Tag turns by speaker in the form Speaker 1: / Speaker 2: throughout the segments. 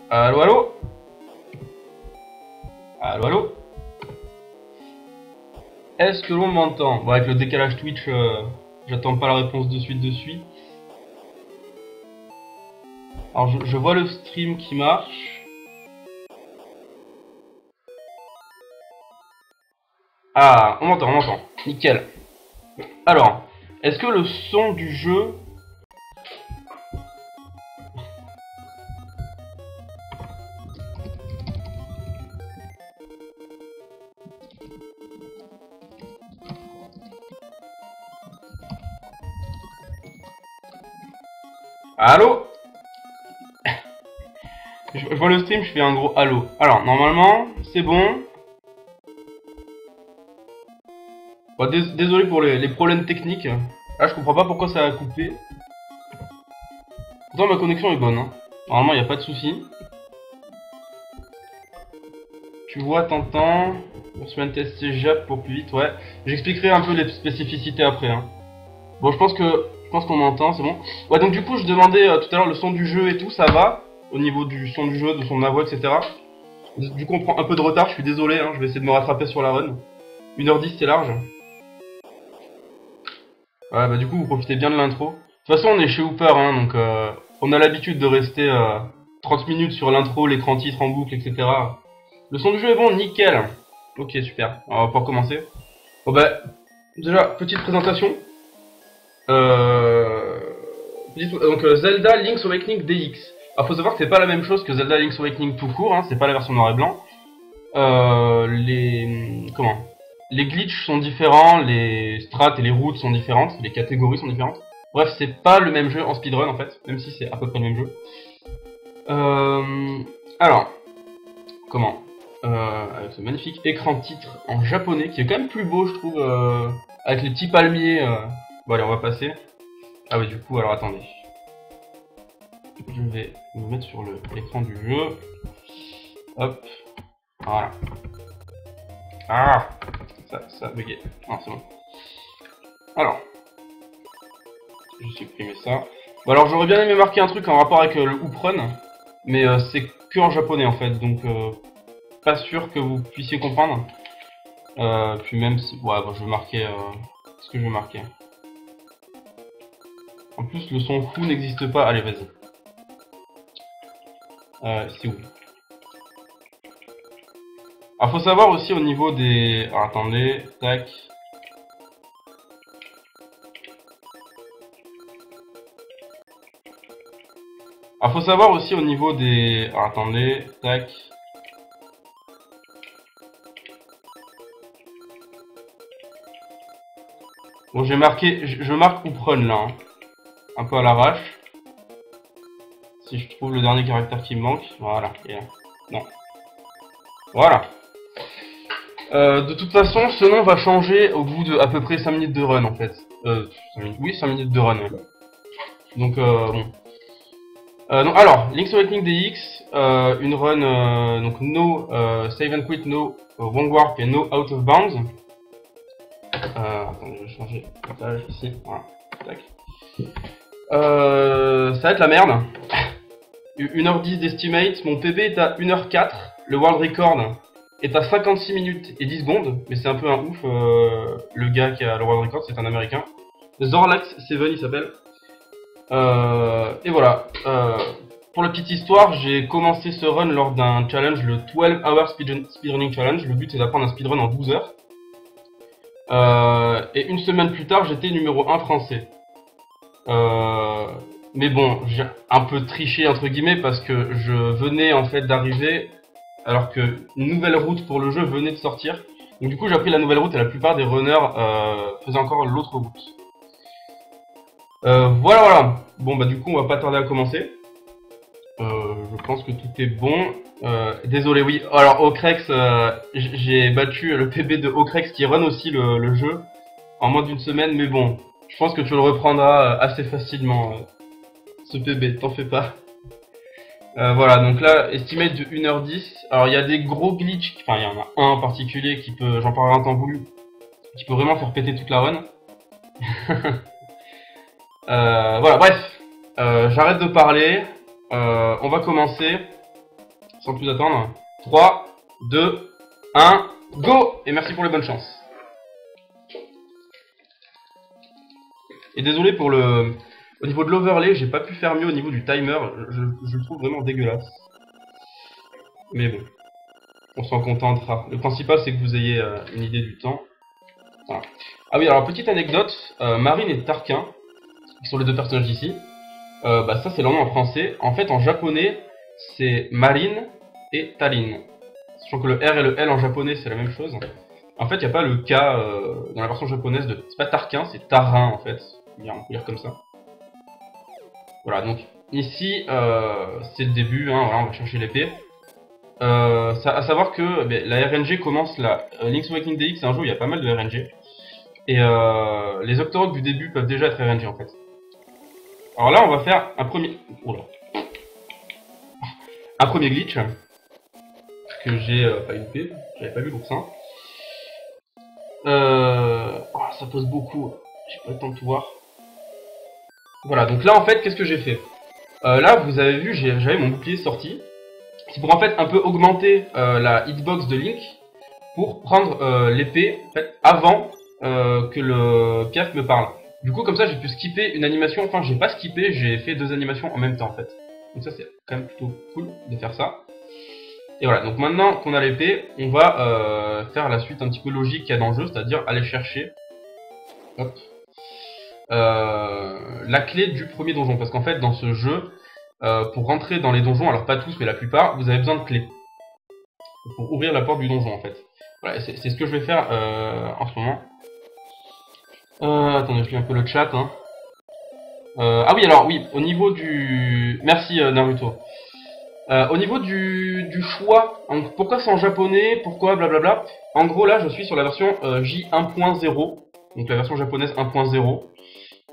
Speaker 1: Allô, allô? Allô, allô? Est-ce que l'on m'entend? Bon, avec le décalage Twitch, j'attends pas la réponse de suite de suite. Alors, je vois le stream qui marche. Ah, on m'entend, on m'entend. Nickel. Alors, est-ce que le son du jeu... Allô? Je vois le stream, je fais un gros allô. Alors, normalement, c'est bon. Bon, désolé pour les problèmes techniques. Là, je comprends pas pourquoi ça a coupé. Pourtant, ma connexion est bonne. Hein. Normalement, il n'y a pas de souci. Tu vois, t'entends. On se met un test JAP pour plus vite, ouais. J'expliquerai un peu les spécificités après. Hein. Bon, je pense qu'on m'entend, c'est bon. Ouais, donc du coup, je demandais tout à l'heure le son du jeu et tout, ça va au niveau du son du jeu, de son voix, etc. Du coup, on prend un peu de retard, je suis désolé, hein, je vais essayer de me rattraper sur la run. 1h10, c'est large. Ouais, bah du coup, vous profitez bien de l'intro. De toute façon, on est chez Hooper, hein, donc on a l'habitude de rester 30 minutes sur l'intro, l'écran titre en boucle, etc. Le son du jeu est bon, nickel. Ok, super. On va pouvoir commencer. Bon bah, déjà, petite présentation. Donc Zelda Link's Awakening DX. Alors faut savoir que c'est pas la même chose que Zelda Link's Awakening tout court, hein, c'est pas la version noir et blanc. Les glitches sont différents, les strats et les routes sont différentes, les catégories sont différentes. Bref, c'est pas le même jeu en speedrun en fait, même si c'est à peu près le même jeu. Alors, comment avec ce magnifique écran titre en japonais, qui est quand même plus beau je trouve, avec les petits palmiers. Bon allez, on va passer. Ah oui, du coup, alors attendez. Je vais me mettre sur l'écran du jeu. Hop. Voilà. Ah, ça a bugué. Non, c'est bon. Alors. Je vais supprimer ça. Bon, alors j'aurais bien aimé marquer un truc en rapport avec le Hoop Run. Mais c'est que en japonais en fait. Donc, pas sûr que vous puissiez comprendre. Puis même si... Ouais, bon, je vais marquer... ce que je vais marquer. En plus, le son fou n'existe pas. Allez, vas-y. C'est où? Alors, faut savoir aussi au niveau des... Alors, attendez, tac. Alors, faut savoir aussi au niveau des... Alors, attendez, tac. Bon, j'ai marqué... Je marque Hoop Run, là. Hein. Un peu à l'arrache. Si je trouve le dernier caractère qui me manque. Voilà. Et, non. Voilà. De toute façon, ce nom va changer au bout de à peu près 5 minutes de run en fait. 5 minutes, oui, 5 minutes de run. Ouais. Donc, bon. Donc, alors, Link's Awakening DX, une run, donc no save and quit, no wrong warp et no out of bounds. Attendez, je vais changer de page ici. Voilà. Tac. Ça va être la merde. 1h10 d'estimate, mon PB est à 1h04, le world record est à 56 minutes et 10 secondes, mais c'est un peu un ouf, le gars qui a le world record, c'est un américain. Zorlax7 il s'appelle. Et voilà. Pour la petite histoire, j'ai commencé ce run lors d'un challenge, le 12 Hour Speedrunning Challenge. Le but c'est d'apprendre un speedrun en 12 heures. Et une semaine plus tard, j'étais numéro 1 français. Mais bon, j'ai un peu triché entre guillemets parce que je venais en fait d'arriver alors que une nouvelle route pour le jeu venait de sortir. Donc du coup j'ai pris la nouvelle route et la plupart des runners faisaient encore l'autre route. Voilà. Bon bah du coup on va pas tarder à commencer. Je pense que tout est bon. Désolé, oui. Alors Ocrex, j'ai battu le PB de Ocrex qui run aussi le jeu en moins d'une semaine, mais bon, je pense que tu le reprendras assez facilement. Ce PB, t'en fais pas. Voilà, donc là, estimate de 1h10. Alors il y a des gros glitches, enfin il y en a un en particulier qui peut, j'en parlerai en temps voulu, qui peut vraiment faire péter toute la run. Voilà, bref, j'arrête de parler, on va commencer. sans plus attendre. 3, 2, 1, go! Et merci pour les bonnes chances. Et désolé pour le... Au niveau de l'overlay, j'ai pas pu faire mieux au niveau du timer. Je le trouve vraiment dégueulasse. Mais bon, on s'en contentera. Le principal, c'est que vous ayez une idée du temps. Voilà. Ah oui, alors petite anecdote, Marine et Tarquin, qui sont les deux personnages d'ici, bah ça c'est leur nom en français. En fait, en japonais, c'est Marine et Tarin. Sachant que le R et le L en japonais, c'est la même chose. En fait, il n'y a pas le K dans la version japonaise de... C'est pas Tarquin, c'est Tarin en fait. On peut lire comme ça. Voilà, donc ici, c'est le début, hein, voilà, on va chercher l'épée. À savoir que la RNG commence là. Link's Awakening DX, c'est un jeu où il y a pas mal de RNG. Et les Octoroks du début peuvent déjà être RNG en fait. Alors là, on va faire un premier... Oula. Un premier glitch. Que j'ai pas loupé. J'avais pas vu l'oursin. Oh, ça pose beaucoup. J'ai pas le temps de tout voir. Voilà, donc là en fait, qu'est-ce que j'ai fait? Là, vous avez vu, j'avais mon bouclier sorti. C'est pour en fait un peu augmenter la hitbox de Link pour prendre l'épée en fait, avant que le Piaf me parle. Du coup, comme ça, j'ai pu skipper une animation. Enfin, j'ai pas skippé, j'ai fait deux animations en même temps en fait. Donc ça, c'est quand même plutôt cool de faire ça. Et voilà, donc maintenant qu'on a l'épée, on va faire la suite un petit peu logique qu'il y a dans le jeu, c'est-à-dire aller chercher hop, la clé du premier donjon. Parce qu'en fait, dans ce jeu, pour rentrer dans les donjons, alors pas tous, mais la plupart, vous avez besoin de clés. Pour ouvrir la porte du donjon, en fait. Voilà, c'est ce que je vais faire en ce moment. Attendez, je lis un peu le chat. Hein. Ah oui, alors, oui, au niveau du... Merci Naruto. Au niveau du choix, donc, pourquoi c'est en japonais, pourquoi blablabla. En gros, là, je suis sur la version J1.0, donc la version japonaise 1.0.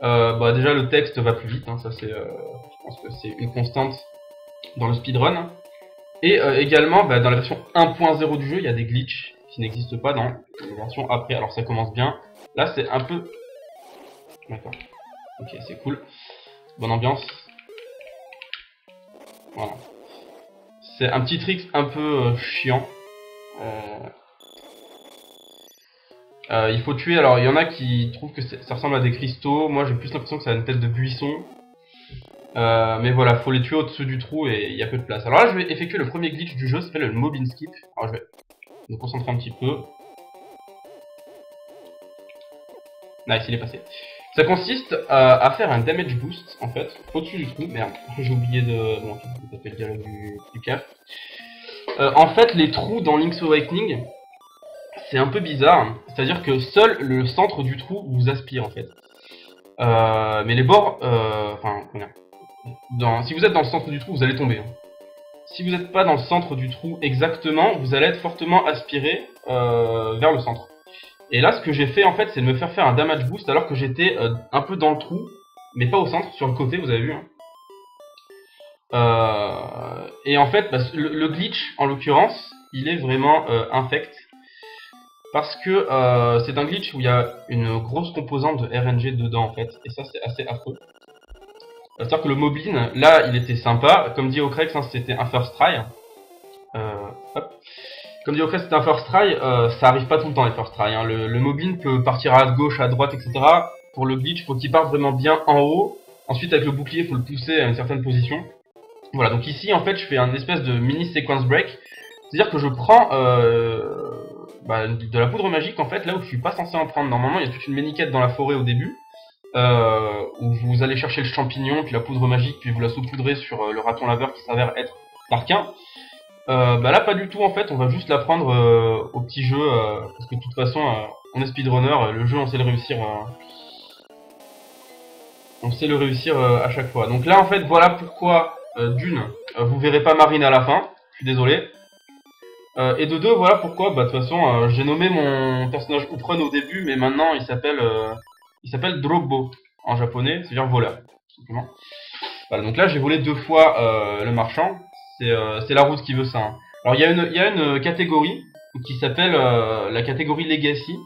Speaker 1: Bah, déjà, le texte va plus vite, hein, ça c'est... je pense que c'est une constante dans le speedrun. Et également, bah, dans la version 1.0 du jeu, il y a des glitches qui n'existent pas dans la version après. Alors ça commence bien. Là, c'est un peu... D'accord. Ok, c'est cool. Bonne ambiance. Voilà. C'est un petit trick un peu chiant. Il faut tuer... Alors, il y en a qui trouvent que ça ressemble à des cristaux. Moi, j'ai plus l'impression que ça a une tête de buisson. Mais voilà, faut les tuer au-dessus du trou et il y a peu de place. Alors là, je vais effectuer le premier glitch du jeu, ça s'appelle le Mob Skip. Alors je vais me concentrer un petit peu. Nice, il est passé. Ça consiste à faire un damage boost, en fait, au-dessus du trou. Merde, j'ai oublié de... Bon, ok, ça fait le dialogue du CAF. En fait, les trous dans Link's Awakening, c'est un peu bizarre. C'est-à-dire que seul le centre du trou vous aspire, en fait. Mais les bords... Enfin, comment dire, si vous êtes dans le centre du trou, vous allez tomber. Hein. Si vous n'êtes pas dans le centre du trou exactement, vous allez être fortement aspiré vers le centre. Et là, ce que j'ai fait en fait, c'est de me faire un damage boost alors que j'étais un peu dans le trou, mais pas au centre, sur le côté, vous avez vu. Hein. Et en fait, bah, le glitch, en l'occurrence, il est vraiment infect. Parce que c'est un glitch où il y a une grosse composante de RNG dedans en fait. Et ça, c'est assez affreux. C'est-à-dire que le Moblin, là, il était sympa. Comme dit Ocrex, hein, c'était un first try. Hop. Comme dit Ocrex, c'était un first try. Ça arrive pas tout le temps, les first try. Hein. Le Moblin peut partir à gauche, à droite, etc. Pour le glitch, il faut qu'il parte vraiment bien en haut. Ensuite, avec le bouclier, il faut le pousser à une certaine position. Voilà, donc ici, en fait, je fais un espèce de mini sequence break. C'est-à-dire que je prends de la poudre magique, en fait, là où je suis pas censé en prendre. Normalement, il y a toute une méniquette dans la forêt au début. Où vous allez chercher le champignon, puis la poudre magique, puis vous la saupoudrez sur le raton laveur qui s'avère être Tarquin. Là pas du tout en fait, on va juste la prendre au petit jeu, parce que de toute façon on est speedrunner, le jeu on sait le réussir à chaque fois. Donc là en fait voilà pourquoi d'une, vous verrez pas Marine à la fin, je suis désolé. Et de deux, voilà pourquoi, de toute façon j'ai nommé mon personnage Uprun au début, mais maintenant il s'appelle Drobbo en japonais, c'est-à-dire voleur, tout simplement. Voilà, donc là j'ai volé 2 fois le marchand, c'est la route qui veut ça. Hein. Alors il y a une catégorie qui s'appelle la catégorie Legacy,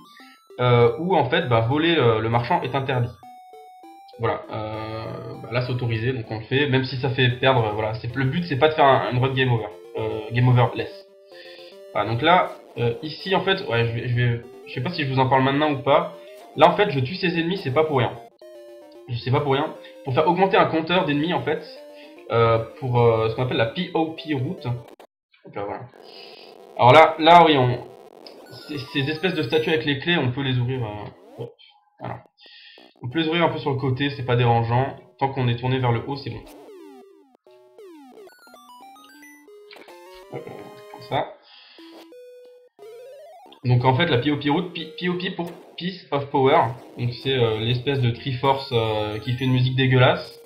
Speaker 1: où en fait voler le marchand est interdit. Voilà, là c'est autorisé, donc on le fait, même si ça fait perdre, voilà, le but c'est pas de faire une run game over. game over less. Voilà, donc là, ici en fait, ouais, je sais pas si je vous en parle maintenant ou pas. Là en fait, je tue ces ennemis, c'est pas pour rien. Je sais pas pour rien. Pour faire augmenter un compteur d'ennemis en fait, pour ce qu'on appelle la POP route. Donc là, voilà. Alors là oui, ces espèces de statues avec les clés, on peut les ouvrir. Voilà. On peut les ouvrir un peu sur le côté, c'est pas dérangeant. Tant qu'on est tourné vers le haut, c'est bon. Comme ça. Donc en fait la POP route, POP pour Piece of Power, donc c'est l'espèce de Triforce qui fait une musique dégueulasse.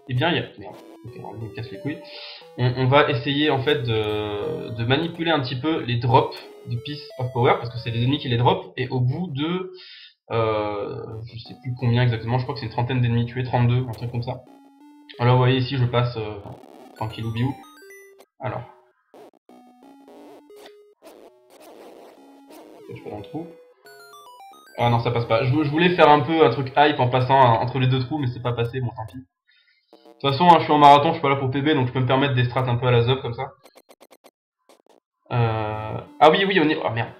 Speaker 1: Et bien il y a... Merde, ok, on me casse les couilles. On va essayer en fait de manipuler un petit peu les drops de Piece of Power, parce que c'est les ennemis qui les drop, et au bout de... je sais plus combien exactement, je crois que c'est une trentaine d'ennemis tués, 32, un truc comme ça. Alors vous voyez ici je passe tranquillou biou. Alors... Je fais dans le trou. Ah non, ça passe pas. Je voulais faire un peu un truc hype en passant entre les deux trous, mais c'est pas passé, bon tant pis. De toute façon, hein, je suis en marathon, je suis pas là pour PB, donc je peux me permettre des strats un peu à la zop comme ça. Ah oui, oui, on est... Oh merde.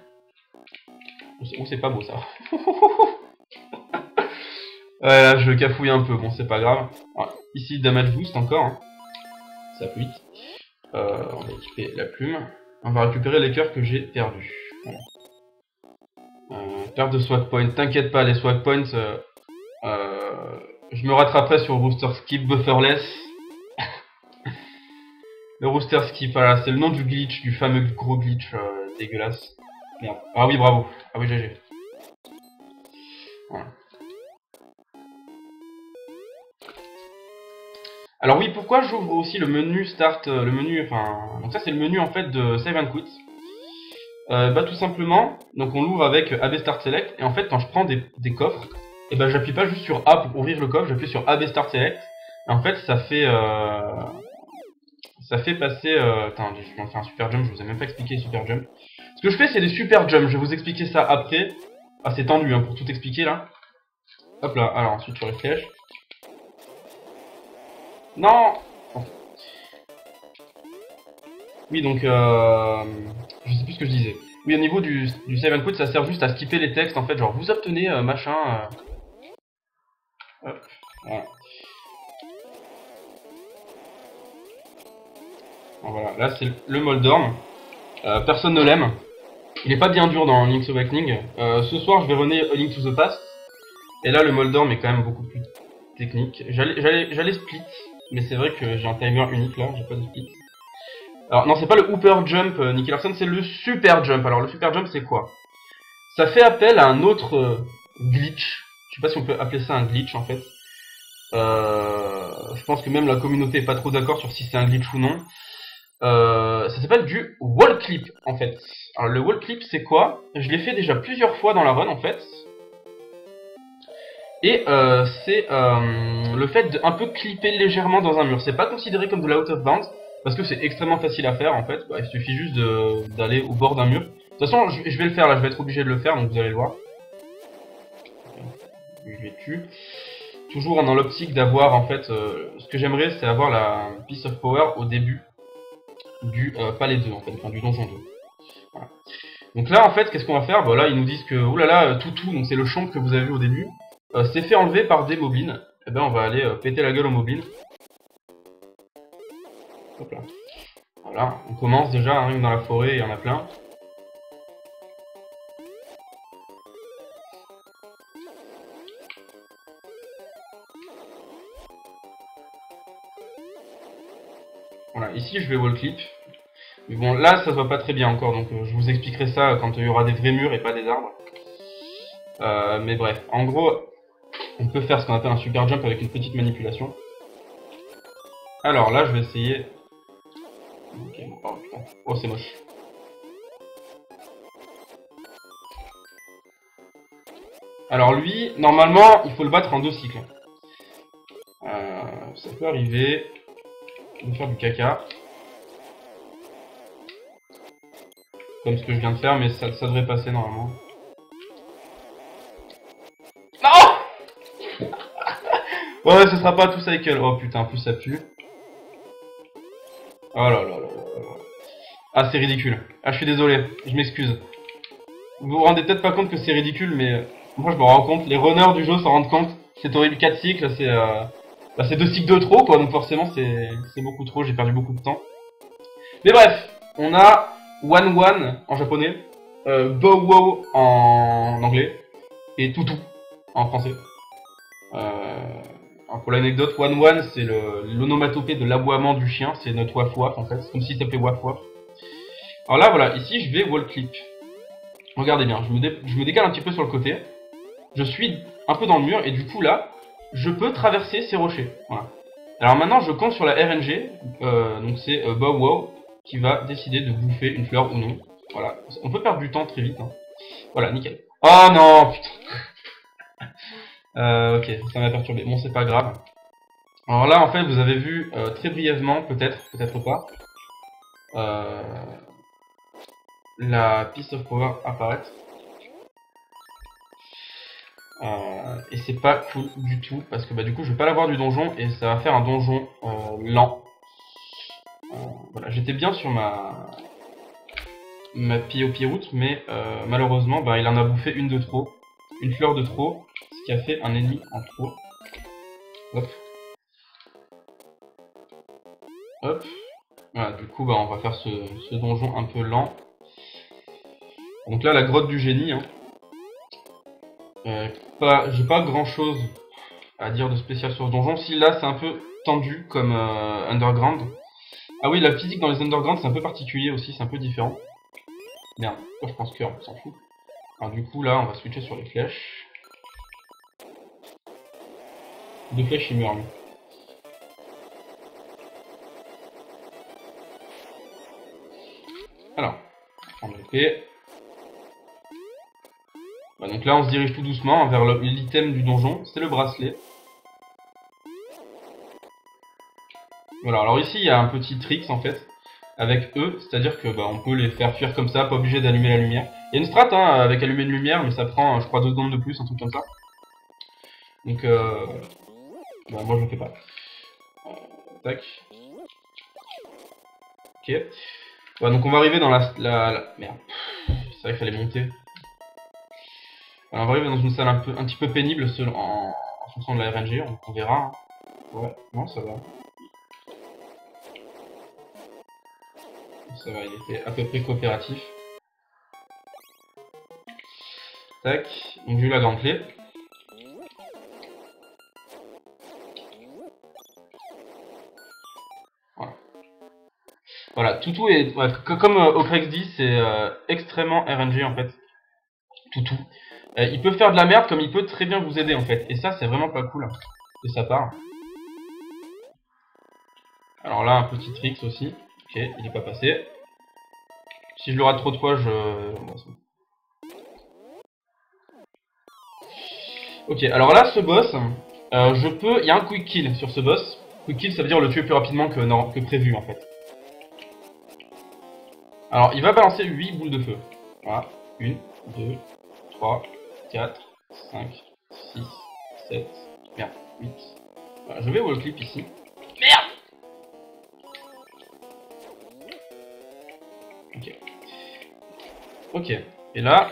Speaker 1: Oh, c'est pas beau ça. Ouais, là, je cafouille un peu, bon, c'est pas grave. Alors, ici, damage boost encore. Hein. Ça peut vite. On va équiper la plume. On va récupérer les cœurs que j'ai perdus. Voilà. Perte de swag point, t'inquiète pas, les swag points, je me rattraperai sur Rooster Skip Bufferless. Le Rooster Skip, voilà, c'est le nom du glitch, du fameux gros glitch dégueulasse. Merde. Ah oui, bravo. Ah oui, GG. Voilà. Alors oui, pourquoi j'ouvre aussi le menu start, le menu, enfin... Donc ça c'est le menu en fait de Save and Quit. Bah tout simplement, donc on l'ouvre avec AB Start Select, et en fait quand je prends des coffres, et bah j'appuie pas juste sur A pour ouvrir le coffre, j'appuie sur AB Start Select, et en fait ça fait passer, attends, je viens de faire un super jump, je vous ai même pas expliqué super jump. Ce que je fais c'est des super jumps, je vais vous expliquer ça après. Ah c'est tendu hein, pour tout expliquer là. Hop là, alors ensuite sur les flèches. Non. Oui donc je sais plus ce que je disais. Oui, au niveau du save and quit, ça sert juste à skipper les textes en fait, genre vous obtenez machin. Hop, voilà. Bon, voilà, là c'est le Moldorm. Personne ne l'aime. Il est pas bien dur dans Link's Awakening. Ce soir je vais runner A Link to the Past. Et là le Moldorm est quand même beaucoup plus technique. J'allais split, mais c'est vrai que j'ai un timer unique là, j'ai pas de split. Alors non, c'est pas le Hooper Jump, Nicky Larson, c'est le Super Jump. Alors le Super Jump c'est quoi? Ça fait appel à un autre glitch. Je sais pas si on peut appeler ça un glitch en fait. Je pense que même la communauté est pas trop d'accord sur si c'est un glitch ou non. Ça s'appelle du wall clip en fait. Alors le wall clip c'est quoi? Je l'ai fait déjà plusieurs fois dans la run en fait. Et c'est le fait d'un peu clipper légèrement dans un mur. C'est pas considéré comme de la out of bounds. Parce que c'est extrêmement facile à faire en fait, bah, il suffit juste d'aller au bord d'un mur. De toute façon, je vais le faire là, je vais être obligé de le faire, donc vous allez le voir. Je les tue. Toujours dans l'optique d'avoir en fait, ce que j'aimerais c'est avoir la Piece of Power au début du palais 2 en fait, enfin du donjon 2. Voilà. Donc là en fait, qu'est-ce qu'on va faire? Bah là ils nous disent que, oulala, Toutou, donc c'est le champ que vous avez vu au début, s'est fait enlever par des moblins. Et ben on va aller péter la gueule aux moblins. Hop là. Voilà, on commence déjà, hein, dans la forêt, il y en a plein. Voilà, ici je vais wall clip. Mais bon, là ça se voit pas très bien encore, donc je vous expliquerai ça quand il y aura des vrais murs et pas des arbres. Mais bref, en gros, on peut faire ce qu'on appelle un super jump avec une petite manipulation. Alors là, je vais essayer... Ok, bon, oh putain. Oh, c'est moche. Alors lui, normalement, il faut le battre en 2 cycles. Ça peut arriver. Je vais faire du caca. Comme ce que je viens de faire, mais ça devrait passer normalement. Non. Ouais, ce sera pas tout cycle. Oh putain, plus ça pue. Oh là là là là là. Ah, c'est ridicule. Ah, je suis désolé, je m'excuse. Vous vous rendez peut-être pas compte que c'est ridicule, mais moi je me rends compte. Les runners du jeu s'en rendent compte. C'est horrible, 4 cycles, c'est 2 cycles de trop, quoi. Donc forcément, c'est beaucoup trop, j'ai perdu beaucoup de temps. Mais bref, on a Wan Wan en japonais, Bow Wow en anglais, et Toutou en français. Pour l'anecdote, Wan Wan, c'est l'onomatopée de l'aboiement du chien, c'est notre waf waf en fait, c'est comme s'il s'appelait waf waf. Alors là, voilà, ici je vais wall clip. Regardez bien, je me décale un petit peu sur le côté. Je suis un peu dans le mur et du coup là, je peux traverser ces rochers. Voilà. Alors maintenant, je compte sur la RNG, donc c'est Bow Wow qui va décider de bouffer une fleur ou non. Voilà, on peut perdre du temps très vite. Hein. Voilà, nickel. Oh non, putain. Ok, ça m'a perturbé. Bon, c'est pas grave. Alors là, en fait, vous avez vu très brièvement, peut-être pas, la Piece of Power apparaître. Et c'est pas cool du tout parce que bah, du coup je vais pas l'avoir du donjon et ça va faire un donjon lent. Voilà, j'étais bien sur ma POP route, mais malheureusement bah, il en a bouffé une de trop, une fleur de trop, ce qui a fait un ennemi en trop. Hop. Hop. Voilà, du coup bah, on va faire ce donjon un peu lent. Donc là la grotte du génie. Hein. J'ai pas grand chose à dire de spécial sur ce donjon. Si là c'est un peu tendu comme Underground. Ah oui, la physique dans les Underground c'est un peu particulier aussi, c'est un peu différent. Merde, pourquoi je pense cœur, on s'en fout. Alors du coup là on va switcher sur les flèches. 2 flèches il meurt lui. Alors, on prend l'épée. Bah, donc là on se dirige tout doucement vers l'item du donjon, c'est le bracelet. Voilà, alors ici il y a un petit trick en fait avec eux, c'est-à-dire que bah, on peut les faire fuir comme ça, pas obligé d'allumer la lumière. Il y a une strat hein, avec allumer une lumière, mais ça prend je crois 2 secondes de plus, un truc comme ça. Donc bah, moi je le fais pas. Tac. Ok. Voilà, donc on va arriver dans la... Merde. C'est vrai qu'il fallait monter. Voilà, on va arriver dans une salle un petit peu pénible en fonction de la RNG, on verra. Hein. Ouais, non ça va. Ça va, il était à peu près coopératif. Tac, donc j'ai eu la grande clé. Voilà. Voilà, Toutou est... Ouais, comme Ocrex dit, c'est extrêmement RNG en fait. Toutou. Il peut faire de la merde comme il peut très bien vous aider en fait. Et ça, c'est vraiment pas cool de sa part. Alors là, un petit tricks aussi. Ok, il est pas passé. Si je le rate trop de fois, Ok, alors là, ce boss, il y a un quick kill sur ce boss. Quick kill, ça veut dire le tuer plus rapidement que prévu, en fait. Alors, il va balancer 8 boules de feu. Voilà. 1, 2, 3, 4, 5, 6, 7, merde, 8. Voilà, je vais wall clip ici. Merde! Ok. Ok, et là...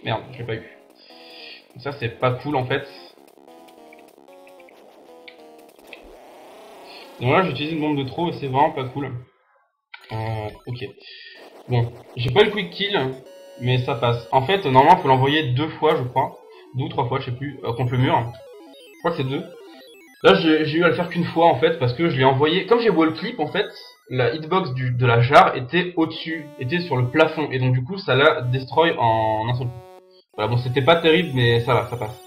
Speaker 1: Merde, je l'ai pas eu. Donc ça, c'est pas cool en fait. Donc là, j'utilise une bombe de trop et c'est vraiment pas cool. Ok. Bon, j'ai pas le quick kill, mais ça passe. En fait, normalement, il faut l'envoyer 2 fois, je crois. 2 ou 3 fois, je sais plus, contre le mur. Je crois que c'est 2. Là, j'ai eu à le faire qu'une fois en fait, parce que je l'ai envoyé. Comme j'ai wall clip, en fait, la hitbox de la jarre était au-dessus, était sur le plafond, et donc du coup, ça l'a destroy en un seul coup. Voilà, bon, c'était pas terrible, mais ça va, ça passe.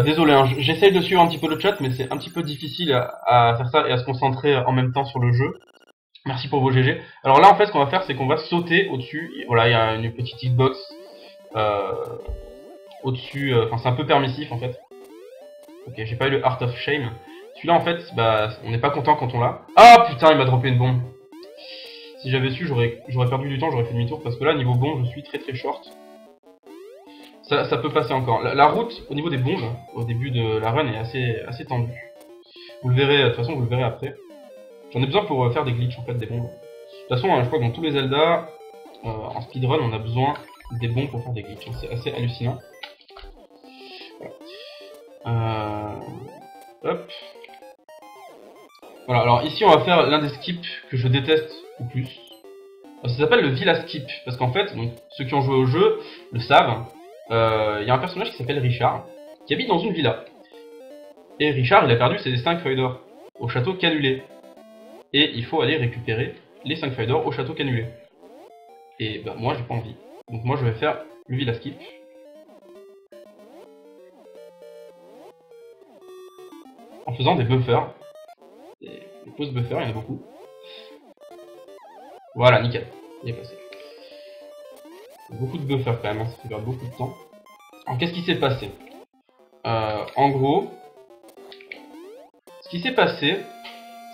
Speaker 1: Désolé, hein, j'essaye de suivre un petit peu le chat, mais c'est un petit peu difficile à faire ça et à se concentrer en même temps sur le jeu. Merci pour vos GG. Alors là, en fait, ce qu'on va faire, c'est qu'on va sauter au-dessus. Voilà, il y a une petite hitbox au-dessus. Enfin, c'est un peu permissif, en fait. Ok, j'ai pas eu le Heart of Shame. Celui-là, en fait, bah, on n'est pas content quand on l'a. Ah, putain, il m'a droppé une bombe. Si j'avais su, j'aurais perdu du temps, j'aurais fait demi-tour, parce que là, niveau bombe, je suis très très short. Ça peut passer encore. La route, au niveau des bombes, au début de la run, est assez tendue. Vous le verrez, de toute façon vous le verrez après. J'en ai besoin pour faire des glitches en fait, des bombes. De toute façon, je crois que dans tous les Zelda, en speedrun, on a besoin des bombes pour faire des glitches. C'est assez hallucinant. Voilà. Hop. Voilà, alors ici on va faire l'un des skips que je déteste le plus. Ça s'appelle le Villa Skip, parce qu'en fait, donc, ceux qui ont joué au jeu le savent, il y a un personnage qui s'appelle Richard, qui habite dans une villa. Et Richard, il a perdu ses 5 feuilles d'or au château Canulé. Et il faut aller récupérer les 5 feuilles d'or au château Canulé. Et bah moi j'ai pas envie. Donc moi je vais faire le Villa Skip. En faisant des buffers. Des pauses buffers, il y en a beaucoup. Voilà, nickel. Il est passé. Beaucoup de buffers quand même, hein, ça fait perdre beaucoup de temps. Alors qu'est-ce qui s'est passé? En gros, ce qui s'est passé,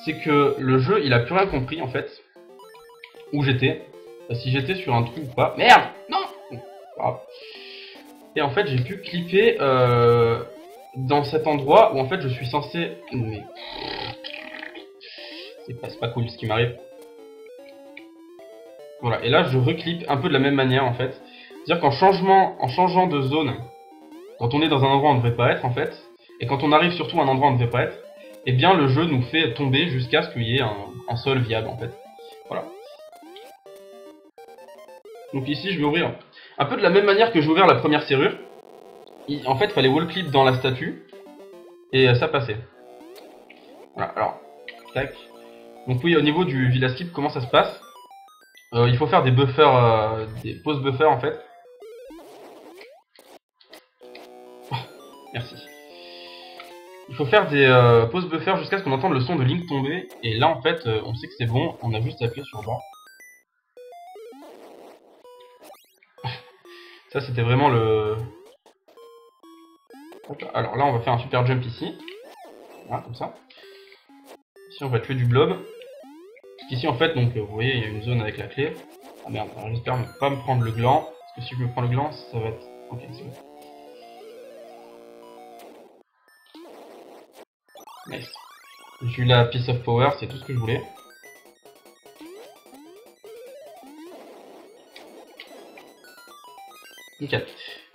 Speaker 1: c'est que le jeu, il a plus rien compris en fait. Où j'étais. Si j'étais sur un trou ou pas. Merde! Non! Ah. Et en fait, j'ai pu clipper dans cet endroit où en fait je suis censé... Mais... C'est pas cool ce qui m'arrive. Voilà, et là je reclippe un peu de la même manière en fait. C'est-à-dire qu'en changeant de zone, quand on est dans un endroit où on ne devrait pas être en fait, et quand on arrive surtout à un endroit où on ne devrait pas être, eh bien le jeu nous fait tomber jusqu'à ce qu'il y ait un sol viable en fait. Voilà. Donc ici je vais ouvrir un peu de la même manière que j'ai ouvert la première serrure. En fait il fallait wall clip dans la statue, et ça passait. Voilà, alors, tac. Donc oui, au niveau du Villa Skip, comment ça se passe? Il faut faire des buffers, des pauses buffers en fait. Oh, merci. Il faut faire des pauses buffers jusqu'à ce qu'on entende le son de Link tomber. Et là en fait, on sait que c'est bon, on a juste à appuyer sur le bas. Ça c'était vraiment le... Alors là on va faire un super jump ici. Voilà, comme ça. Ici on va tuer du blob. Ici en fait, donc vous voyez, il y a une zone avec la clé. Ah merde, j'espère ne pas me prendre le gland. Parce que si je me prends le gland, ça va être... Ok, c'est bon. Nice. J'ai eu la piece of power, c'est tout ce que je voulais. Nickel.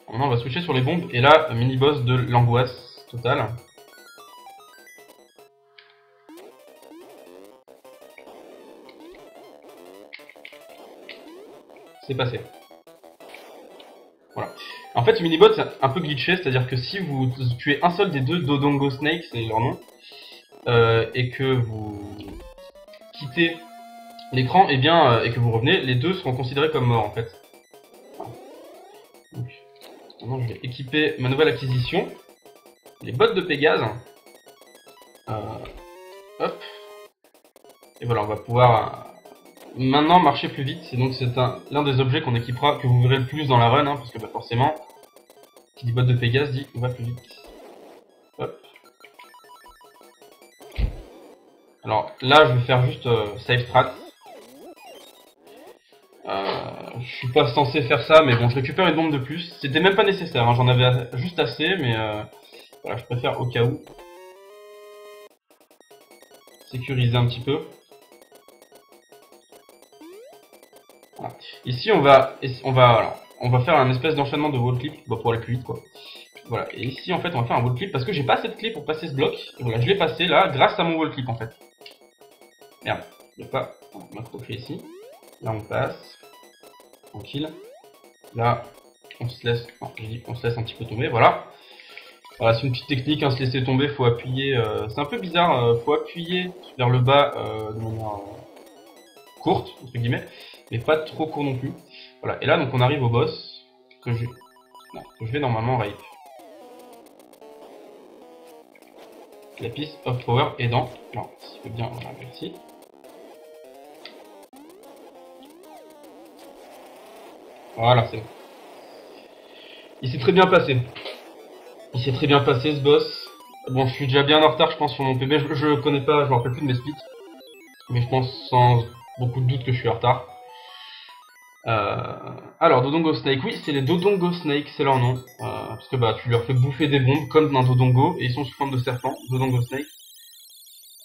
Speaker 1: Maintenant on va switcher sur les bombes. Et là, mini-boss de l'angoisse totale. C'est passé. Voilà. En fait, ce mini-bot c'est un peu glitché, c'est-à-dire que si vous tuez un seul des deux Dodongo Snake, c'est leur nom, et que vous quittez l'écran, et bien, et que vous revenez, les deux seront considérés comme morts en fait. Voilà. Donc, maintenant je vais équiper ma nouvelle acquisition, les bottes de Pégase. Hop. Et voilà, on va pouvoir maintenant marcher plus vite. Et donc c'est l'un des objets qu'on équipera, que vous verrez le plus dans la run, hein, parce que bah, forcément, qui dit botte de Pégase dit on va plus vite. Hop. Alors là, je vais faire juste save strat. Je suis pas censé faire ça, mais bon, je récupère une bombe de plus. C'était même pas nécessaire, hein, j'en avais juste assez, mais voilà, je préfère au cas où sécuriser un petit peu. Voilà. Ici, on va faire un espèce d'enchaînement de wall clip, bah, pour aller plus vite, quoi. Voilà. Et ici, en fait, on va faire un wall clip parce que j'ai pas assez de clés pour passer ce bloc. Et voilà, je l'ai passé là grâce à mon wall clip, en fait. Merde, il n'y a pas. On va m'accrocher ici. Là, on passe. Tranquille. Là, on se laisse. Non, j'ai dit qu'on se laisse un petit peu tomber. Voilà. Voilà, c'est une petite technique, hein, se laisser tomber, faut appuyer. C'est un peu bizarre, faut appuyer vers le bas de manière courte, entre guillemets, mais pas trop court non plus. Voilà, et là, donc on arrive au boss que je vais normalement rape. La piece of power aidant. Non, s'il veut bien, voilà, merci. Voilà, c'est bon. Il s'est très bien passé. Il s'est très bien passé ce boss. Bon, je suis déjà bien en retard, je pense, sur mon PB. Je connais pas, je me rappelle plus de mes splits. Mais je pense sans beaucoup de doute que je suis en retard. Alors, Dodongo Snake, oui, c'est les Dodongo Snake, c'est leur nom. Parce que bah, tu leur fais bouffer des bombes comme un Dodongo, et ils sont sous forme de serpent, Dodongo Snake.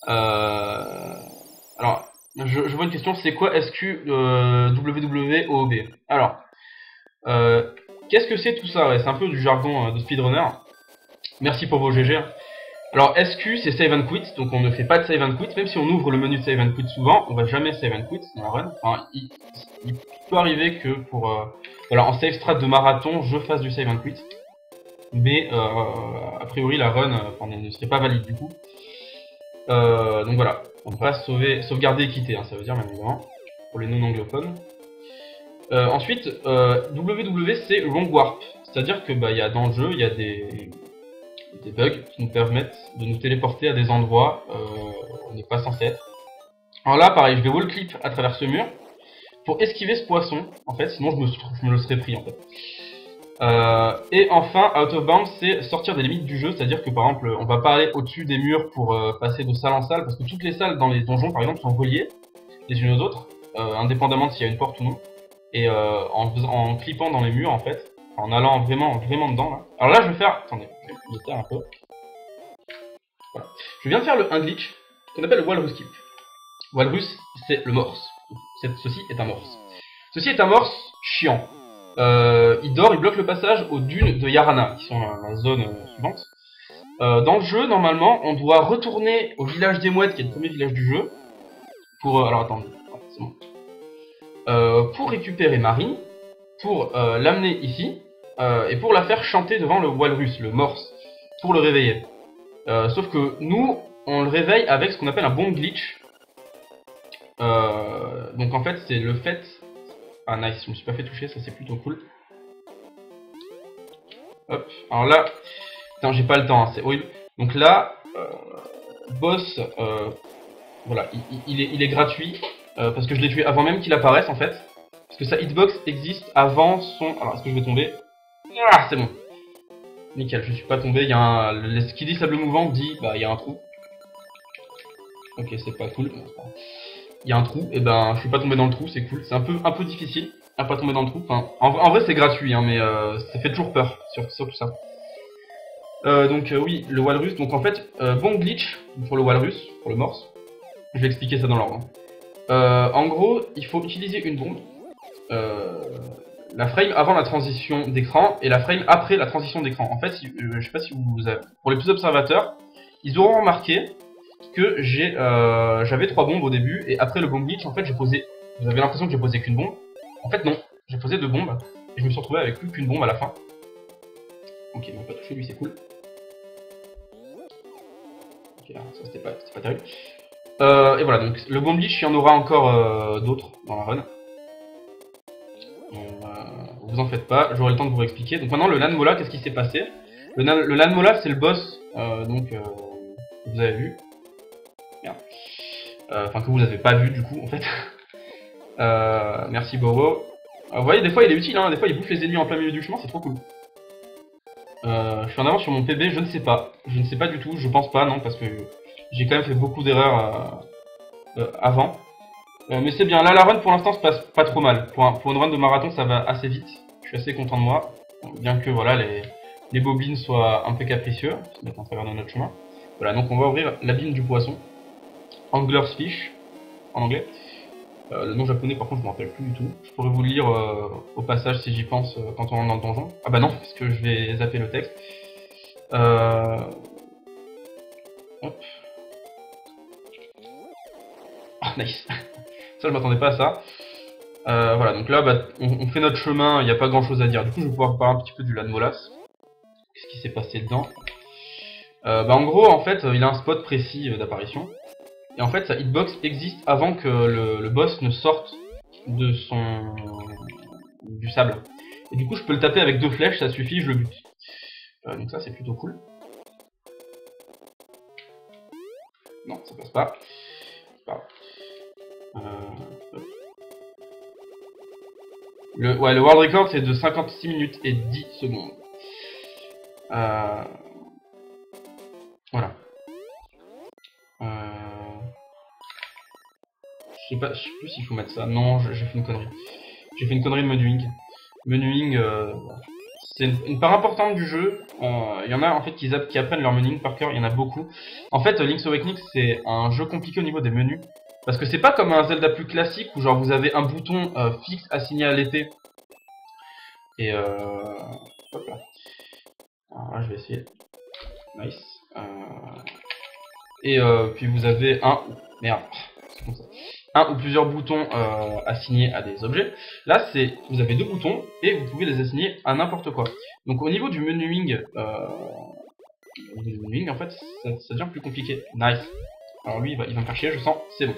Speaker 1: Alors, je vois une question, c'est quoi SQ WWOOB? Alors, qu'est-ce que c'est tout ça? Ouais, c'est un peu du jargon de speedrunner. Merci pour vos GG. Alors SQ c'est save and quit, donc on ne fait pas de save and quit, même si on ouvre le menu de save and quit souvent, on va jamais save and quit dans la run. Enfin, il peut arriver que pour voilà, en save strat de marathon, je fasse du save and quit, mais a priori la run ne serait pas valide du coup. Donc voilà, on va sauvegarder et quitter, hein, ça veut dire bien évidemment, pour les non anglophones. Ensuite, WW c'est wrong warp, c'est-à-dire que bah, dans le jeu il y a des bugs qui nous permettent de nous téléporter à des endroits où on n'est pas censé être. Alors là, pareil, je vais wall clip à travers ce mur pour esquiver ce poisson, en fait, sinon je me le serais pris en fait. Et enfin, out of bounds, c'est sortir des limites du jeu, c'est-à-dire que par exemple, on va pas aller au-dessus des murs pour passer de salle en salle, parce que toutes les salles dans les donjons, par exemple, sont reliées les unes aux autres, indépendamment de s'il y a une porte ou non. Et en clippant dans les murs, en fait, en allant vraiment dedans. Là. Alors là, je vais faire... Attendez, je vais limiter un peu. Voilà. Je viens de faire un glitch qu'on appelle le Walrus Skip. Walrus, c'est le morse. Ceci est un morse. Ceci est un morse chiant. Il dort, il bloque le passage aux dunes de Yarana, qui sont la zone suivante. Dans le jeu, normalement, on doit retourner au village des mouettes, qui est le premier village du jeu, pour... alors attendez, ouais, c'est bon. Pour récupérer Marine, pour l'amener ici, et pour la faire chanter devant le Walrus, le morse, pour le réveiller. Sauf que nous, on le réveille avec ce qu'on appelle un bomb glitch. Donc en fait, c'est le fait... Ah nice, je me suis pas fait toucher, ça c'est plutôt cool. Hop, alors là... Putain, j'ai pas le temps, hein, c'est horrible. Donc là, boss, voilà, il est gratuit, parce que je l'ai tué avant même qu'il apparaisse en fait. Parce que sa hitbox existe avant son... Alors, est-ce que je vais tomber? Ah, c'est bon. Nickel, je suis pas tombé, il y a un... Ce qui dit sable mouvant dit, bah, il y a un trou. Ok, c'est pas cool. Il y a un trou, et ben, je suis pas tombé dans le trou, c'est cool. C'est un peu difficile à pas tomber dans le trou. Enfin, en vrai, c'est gratuit, hein, mais ça fait toujours peur sur tout ça. Donc oui, le Walrus, donc en fait, bon glitch pour le Walrus, pour le morse. Je vais expliquer ça dans l'ordre. En gros, il faut utiliser une bombe. La frame avant la transition d'écran et la frame après la transition d'écran. En fait, je sais pas si vous avez... Pour les plus observateurs, ils auront remarqué que j'avais 3 bombes au début et après le bomb glitch, en fait, j'ai posé... Vous avez l'impression que j'ai posé qu'une bombe. En fait, non. J'ai posé 2 bombes et je me suis retrouvé avec plus qu'une bombe à la fin. Ok, il m'a pas touché, lui, c'est cool. Ok, ça c'était pas terrible. Et voilà, donc le bomb glitch, il y en aura encore d'autres dans la run. Vous en faites pas, j'aurai le temps de vous expliquer. Donc maintenant le Lanmola, qu'est-ce qui s'est passé? Le Lanmola c'est le boss que vous avez vu. Enfin que vous n'avez pas vu du coup en fait. Merci Bobo. Vous voyez des fois il est utile, hein, des fois il bouffe les ennemis en plein milieu du chemin, c'est trop cool. Je suis en avance sur mon PB, je ne sais pas. Je ne sais pas du tout, je pense pas non parce que j'ai quand même fait beaucoup d'erreurs avant. Mais c'est bien, là la run pour l'instant se passe pas trop mal. Pour une run de marathon ça va assez vite. Je suis assez content de moi. Bien que voilà les bobines soient un peu capricieux, se mettent en travers de notre chemin. Voilà, donc on va ouvrir l'abîme du poisson. Angler's Fish, en anglais. Le nom japonais par contre je me rappelle plus du tout. Je pourrais vous le lire au passage si j'y pense quand on rentre dans le donjon. Ah bah non, parce que je vais zapper le texte. Hop. Ah nice. Ça je m'attendais pas à ça. Voilà, donc là bah, on fait notre chemin, il n'y a pas grand chose à dire. Du coup je vais pouvoir parler un petit peu du Lanmolas. Qu'est-ce qui s'est passé dedans? Bah en gros en fait il a un spot précis d'apparition. Et en fait sa hitbox existe avant que le boss ne sorte de du sable. Et du coup je peux le taper avec 2 flèches, ça suffit, je le bute. Donc ça c'est plutôt cool. Non, ça passe pas. Le world record c'est de 56 minutes et 10 secondes. Voilà. Je sais plus s'il faut mettre ça. Non, j'ai fait une connerie. J'ai fait une connerie de menuing. Menuing, C'est une part importante du jeu. Il y en a en fait qui apprennent leur menus par cœur, il y en a beaucoup. En fait, Link's Awakening, c'est un jeu compliqué au niveau des menus. Parce que c'est pas comme un Zelda plus classique où genre vous avez un bouton fixe assigné à l'épée. Et hop là. Alors là, je vais essayer. Nice. Et puis vous avez merde. C'est comme ça. Un ou plusieurs boutons assignés à des objets. Là, vous avez deux boutons et vous pouvez les assigner à n'importe quoi. Donc au niveau du menuing, en fait, ça devient plus compliqué. Nice. Alors lui, il va me faire chier, je sens. C'est bon.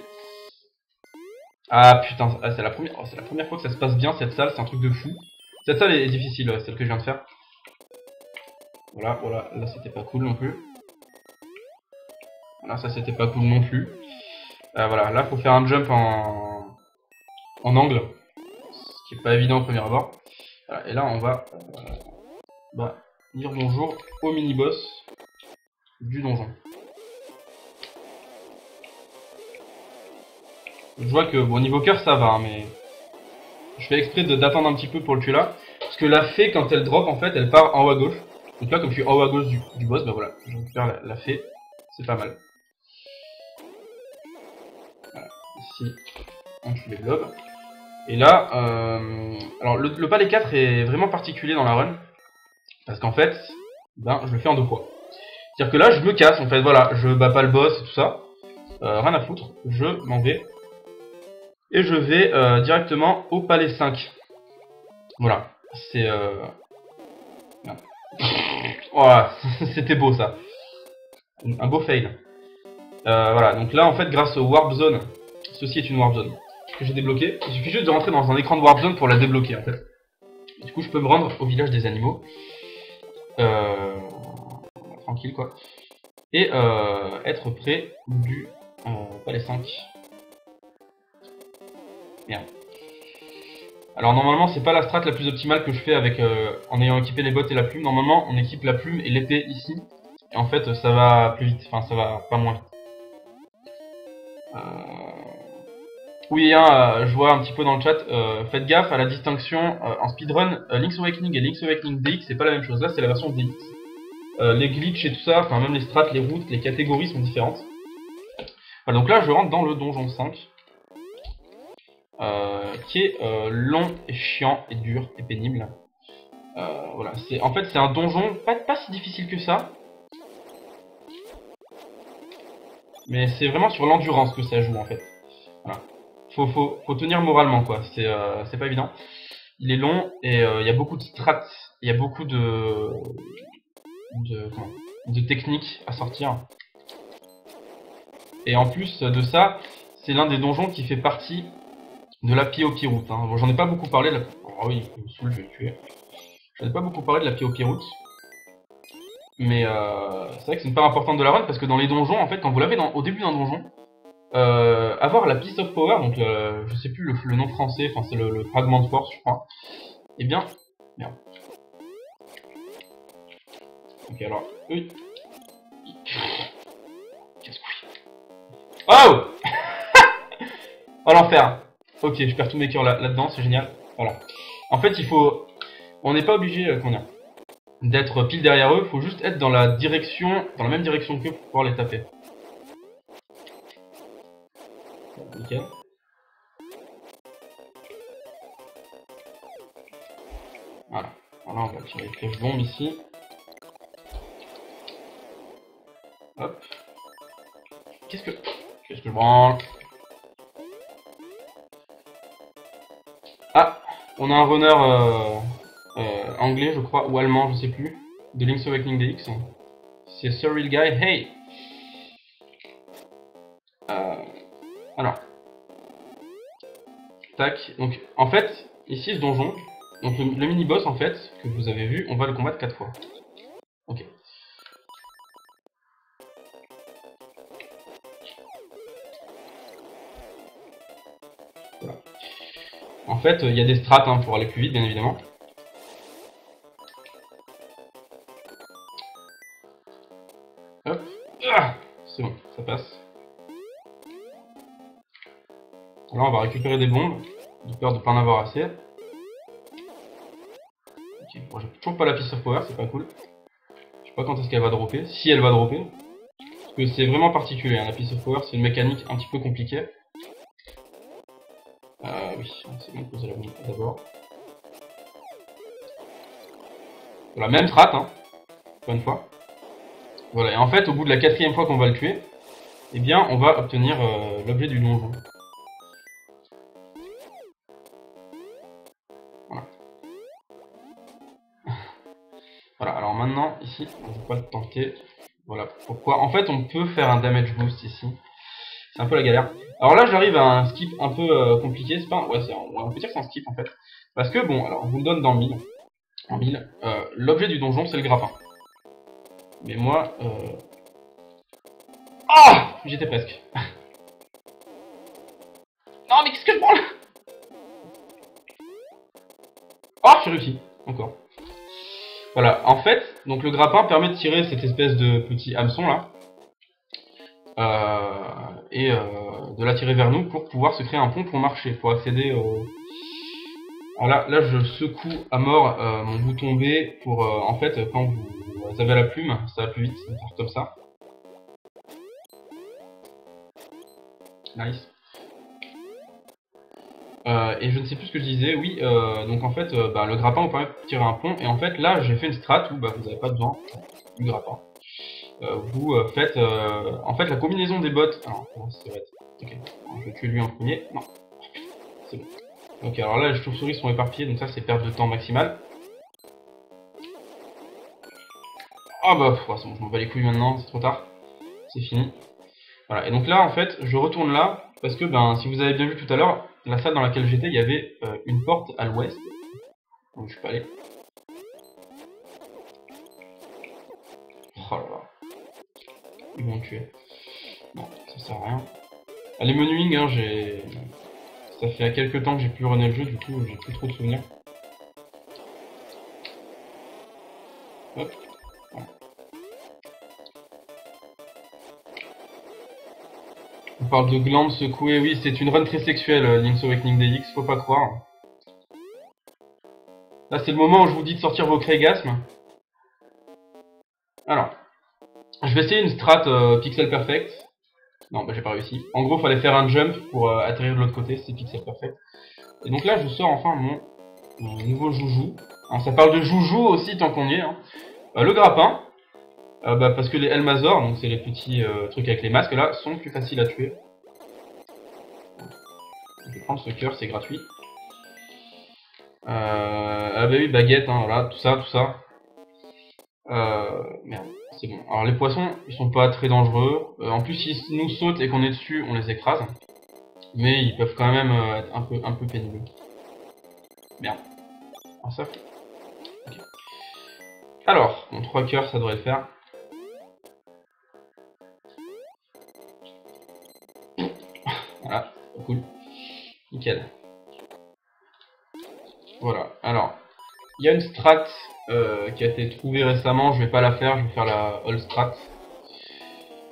Speaker 1: Ah putain, c'est la première fois que ça se passe bien cette salle, c'est un truc de fou. Cette salle est difficile, celle que je viens de faire. Voilà, là c'était pas cool non plus. Là ça c'était pas cool non plus. Voilà, là faut faire un jump en angle, ce qui est pas évident au premier abord. Voilà, et là on va dire bonjour au mini-boss du donjon. Je vois que bon niveau cœur ça va, hein, mais je fais exprès d'attendre un petit peu pour le tuer là, parce que la fée quand elle drop en fait elle part en haut à gauche. Donc là comme je suis en haut à gauche du boss, bah voilà, je récupère la fée, c'est pas mal. Voilà, ici on tue les globes. Et là, alors le palais 4 est vraiment particulier dans la run, parce qu'en fait, je le fais en deux fois. C'est-à-dire que là, je me casse, en fait, voilà, je bats pas le boss et tout ça, rien à foutre, je m'en vais, et je vais directement au palais 5. Voilà, c'est... Voilà, c'était beau ça. Un beau fail. Voilà, donc là, en fait, grâce au Warp Zone, ceci est une Warp Zone que j'ai débloqué. Il suffit juste de rentrer dans un écran de Warp Zone pour la débloquer, en fait. Et du coup, je peux me rendre au village des animaux. Tranquille, quoi. Et être près du palais 5. Merde. Alors normalement c'est pas la strat la plus optimale que je fais avec en ayant équipé les bottes et la plume. Normalement on équipe la plume et l'épée ici. Et en fait ça va plus vite, enfin ça va pas moins vite. Oui hein, je vois un petit peu dans le chat, faites gaffe à la distinction en speedrun, Link's Awakening et Link's Awakening DX c'est pas la même chose, là c'est la version DX. Les glitches et tout ça, enfin même les strats, les routes, les catégories sont différentes. Voilà, donc là je rentre dans le donjon 5. Qui est long et chiant et dur et pénible. Voilà, en fait c'est un donjon pas si difficile que ça, mais c'est vraiment sur l'endurance que ça joue en fait. Voilà. Faut tenir moralement quoi, c'est pas évident. Il est long et il y a beaucoup de strats, il y a beaucoup de techniques à sortir. Et en plus de ça, c'est l'un des donjons qui fait partie de la P.O.P. route. Hein. Bon, j'en ai pas beaucoup parlé. Oh oui, il me saoule, je vais le tuer. J'en ai pas beaucoup parlé de la P.O.P. route. Mais c'est vrai que c'est une part importante de la run parce que dans les donjons, en fait, quand vous l'avez au début d'un donjon, avoir la Piece of Power, donc je sais plus le nom français, enfin c'est le fragment de force, je crois. Eh bien, merde. Ok, alors, oui. Casse-couille. Oh Oh l'enfer. Ok, je perds tous mes cœurs là-dedans, c'est génial. Voilà. En fait, on n'est pas obligé, d'être pile derrière eux, il faut juste être dans la même direction qu'eux pour pouvoir les taper. Nickel. Voilà. Voilà, on va tirer les flèches bombes ici. Hop. Qu'est-ce que je branle? Ah, on a un runner anglais, je crois, ou allemand, je sais plus, de Link's Awakening DX. C'est Surreal Guy. Hey. Alors. Tac. Donc, en fait, ici, ce donjon, donc le mini-boss, en fait, que vous avez vu, on va le combattre 4 fois. Ok. Voilà. En fait, il y a des strats hein, pour aller plus vite, bien évidemment. Hop. Ah, c'est bon, ça passe. Alors on va récupérer des bombes, de peur de ne pas en avoir assez. Ok, bon, j'ai toujours pas la Piece of Power, c'est pas cool. Je sais pas quand est-ce qu'elle va dropper, si elle va dropper. Parce que c'est vraiment particulier, hein. La Piece of Power, c'est une mécanique un petit peu compliquée. Oui, c'est bien de poser la bombe d'abord. Voilà, même strat, hein, encore une fois. Voilà, et en fait, au bout de la 4e fois qu'on va le tuer, eh bien, on va obtenir l'objet du donjon. Voilà. Voilà, alors maintenant, ici, on ne va pas le tenter. Voilà pourquoi. En fait, on peut faire un damage boost ici. C'est un peu la galère. Alors là, j'arrive à un skip un peu compliqué. C'est pas un... Ouais, on peut dire que c'est un skip en fait. Parce que, bon, alors, on vous le donne dans le 1000. En 1000, l'objet du donjon, c'est le grappin. Mais moi... Ah, j'étais presque. Non, mais qu'est-ce que je prends là? Oh, j'ai réussi. Encore. Voilà, en fait, donc le grappin permet de tirer cette espèce de petit hameçon là. Et de l'attirer vers nous pour pouvoir se créer un pont pour marcher, pour accéder au... Alors là je secoue à mort mon bouton B pour, en fait, quand vous avez la plume, ça va plus vite, de faire comme ça. Nice. Et je ne sais plus ce que je disais, oui, donc en fait, le grappin vous permet de tirer un pont, et en fait là j'ai fait une strat où vous n'avez pas besoin du grappin. Vous faites en fait la combinaison des bottes. Alors, ça va être... Ok, je vais tuer lui en premier. Non, c'est bon. Ok, alors là les chauves-souris sont éparpillées, donc ça c'est perte de temps maximale. Ah bah, c'est bon, je m'en bats les couilles maintenant, c'est trop tard. C'est fini. Voilà, et donc là en fait, je retourne là, parce que si vous avez bien vu tout à l'heure, la salle dans laquelle j'étais, il y avait une porte à l'ouest. Donc je suis pas allé. Oh là là. Ils vont me tuer. Non, ça sert à rien. Ah, les menuing, hein, ça fait quelques temps que j'ai plus runné le jeu, du coup j'ai plus trop de souvenirs. Hop. Voilà. On parle de glandes secouées, oui, c'est une run très sexuelle, Link's Awakening DX, faut pas croire. Là c'est le moment où je vous dis de sortir vos crégasmes. Alors, je vais essayer une strat pixel perfect. Non, j'ai pas réussi. En gros, fallait faire un jump pour atterrir de l'autre côté, c'est pixel perfect. Et donc là, je sors enfin mon nouveau joujou. Alors, ça parle de joujou aussi tant qu'on y est. Hein. Le grappin, parce que les Elmazor, donc c'est les petits trucs avec les masques là, sont plus faciles à tuer. Je vais prendre ce cœur, c'est gratuit. Ah bah oui, baguette, hein, voilà, tout ça, tout ça. Merde, c'est bon. Alors les poissons, ils sont pas très dangereux. En plus, s'ils nous sautent et qu'on est dessus, on les écrase. Mais ils peuvent quand même être un peu pénibles. Merde. Alors ça. Okay. Alors, mon 3 cœurs, ça devrait le faire. Voilà, cool. Nickel. Voilà, alors, il y a une strat qui a été trouvée récemment, je vais pas la faire, je vais faire la all strat.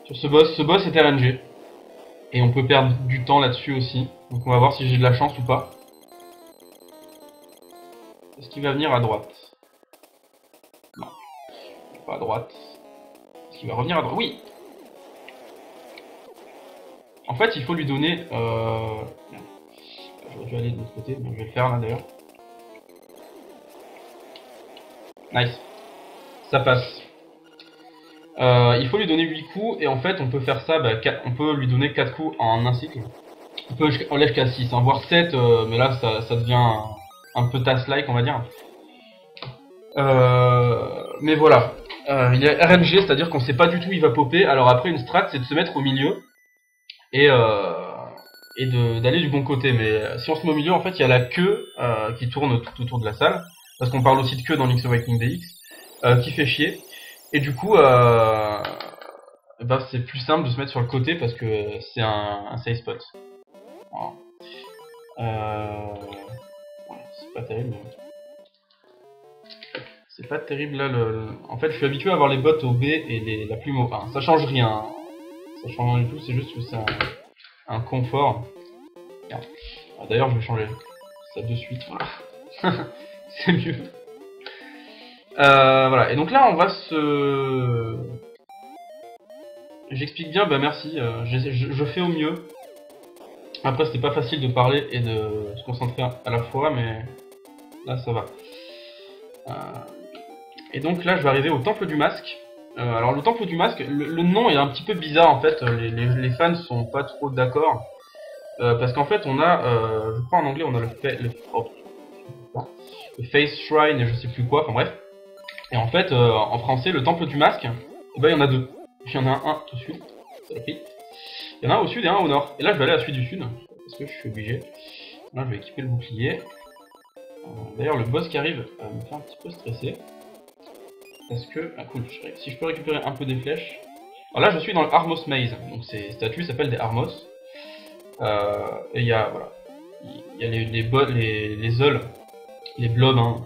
Speaker 1: Sur ce boss est RNG. Et on peut perdre du temps là-dessus aussi. Donc on va voir si j'ai de la chance ou pas. Est-ce qu'il va venir à droite? Non, pas à droite. Est-ce qu'il va revenir à droite? Oui. En fait, il faut lui donner... J'aurais dû aller de l'autre côté, mais je vais le faire là d'ailleurs. Nice. Ça passe. Il faut lui donner 8 coups, et en fait, on peut faire ça, on peut lui donner 4 coups en un cycle. On peut aller jusqu'à 6, hein, voire 7, mais là, ça devient un peu task-like, on va dire. Mais voilà. Il y a RNG, c'est-à-dire qu'on sait pas du tout où il va popper. Alors après, une strat, c'est de se mettre au milieu et d'aller du bon côté. Mais si on se met au milieu, en fait, il y a la queue qui tourne tout autour de la salle. Parce qu'on parle aussi de queue dans Link's Awakening DX, qui fait chier. Et du coup, c'est plus simple de se mettre sur le côté parce que c'est un safe spot. C'est pas terrible. C'est pas terrible là. En fait, je suis habitué à avoir les bottes au B et la plume au A. Ça change rien. Ça change rien du tout, c'est juste que c'est un confort. D'ailleurs, je vais changer ça de suite. Voilà. C'est mieux. Voilà, et donc là on va se... J'explique bien, bah merci, je fais au mieux. Après c'était pas facile de parler et de se concentrer à la fois, mais là ça va. Et donc là je vais arriver au Temple du Masque. Alors le Temple du Masque, le nom est un petit peu bizarre en fait, les fans sont pas trop d'accord. Parce qu'en fait on a, je crois en anglais on a le Face Shrine et je sais plus quoi, enfin bref. Et en fait en français le Temple du Masque, eh ben, il y en a deux. Il y en a un au sud, ça l'a pris. Il y en a un au sud et un au nord. Et là je vais aller à celui du sud, parce que je suis obligé. Là je vais équiper le bouclier. D'ailleurs le boss qui arrive me fait un petit peu stresser. Parce que, ah cool, si je peux récupérer un peu des flèches. Alors là je suis dans le Armos Maze, donc ces statues s'appellent des Armos. Et il y a, voilà, il y a les œufs, les blobs, hein,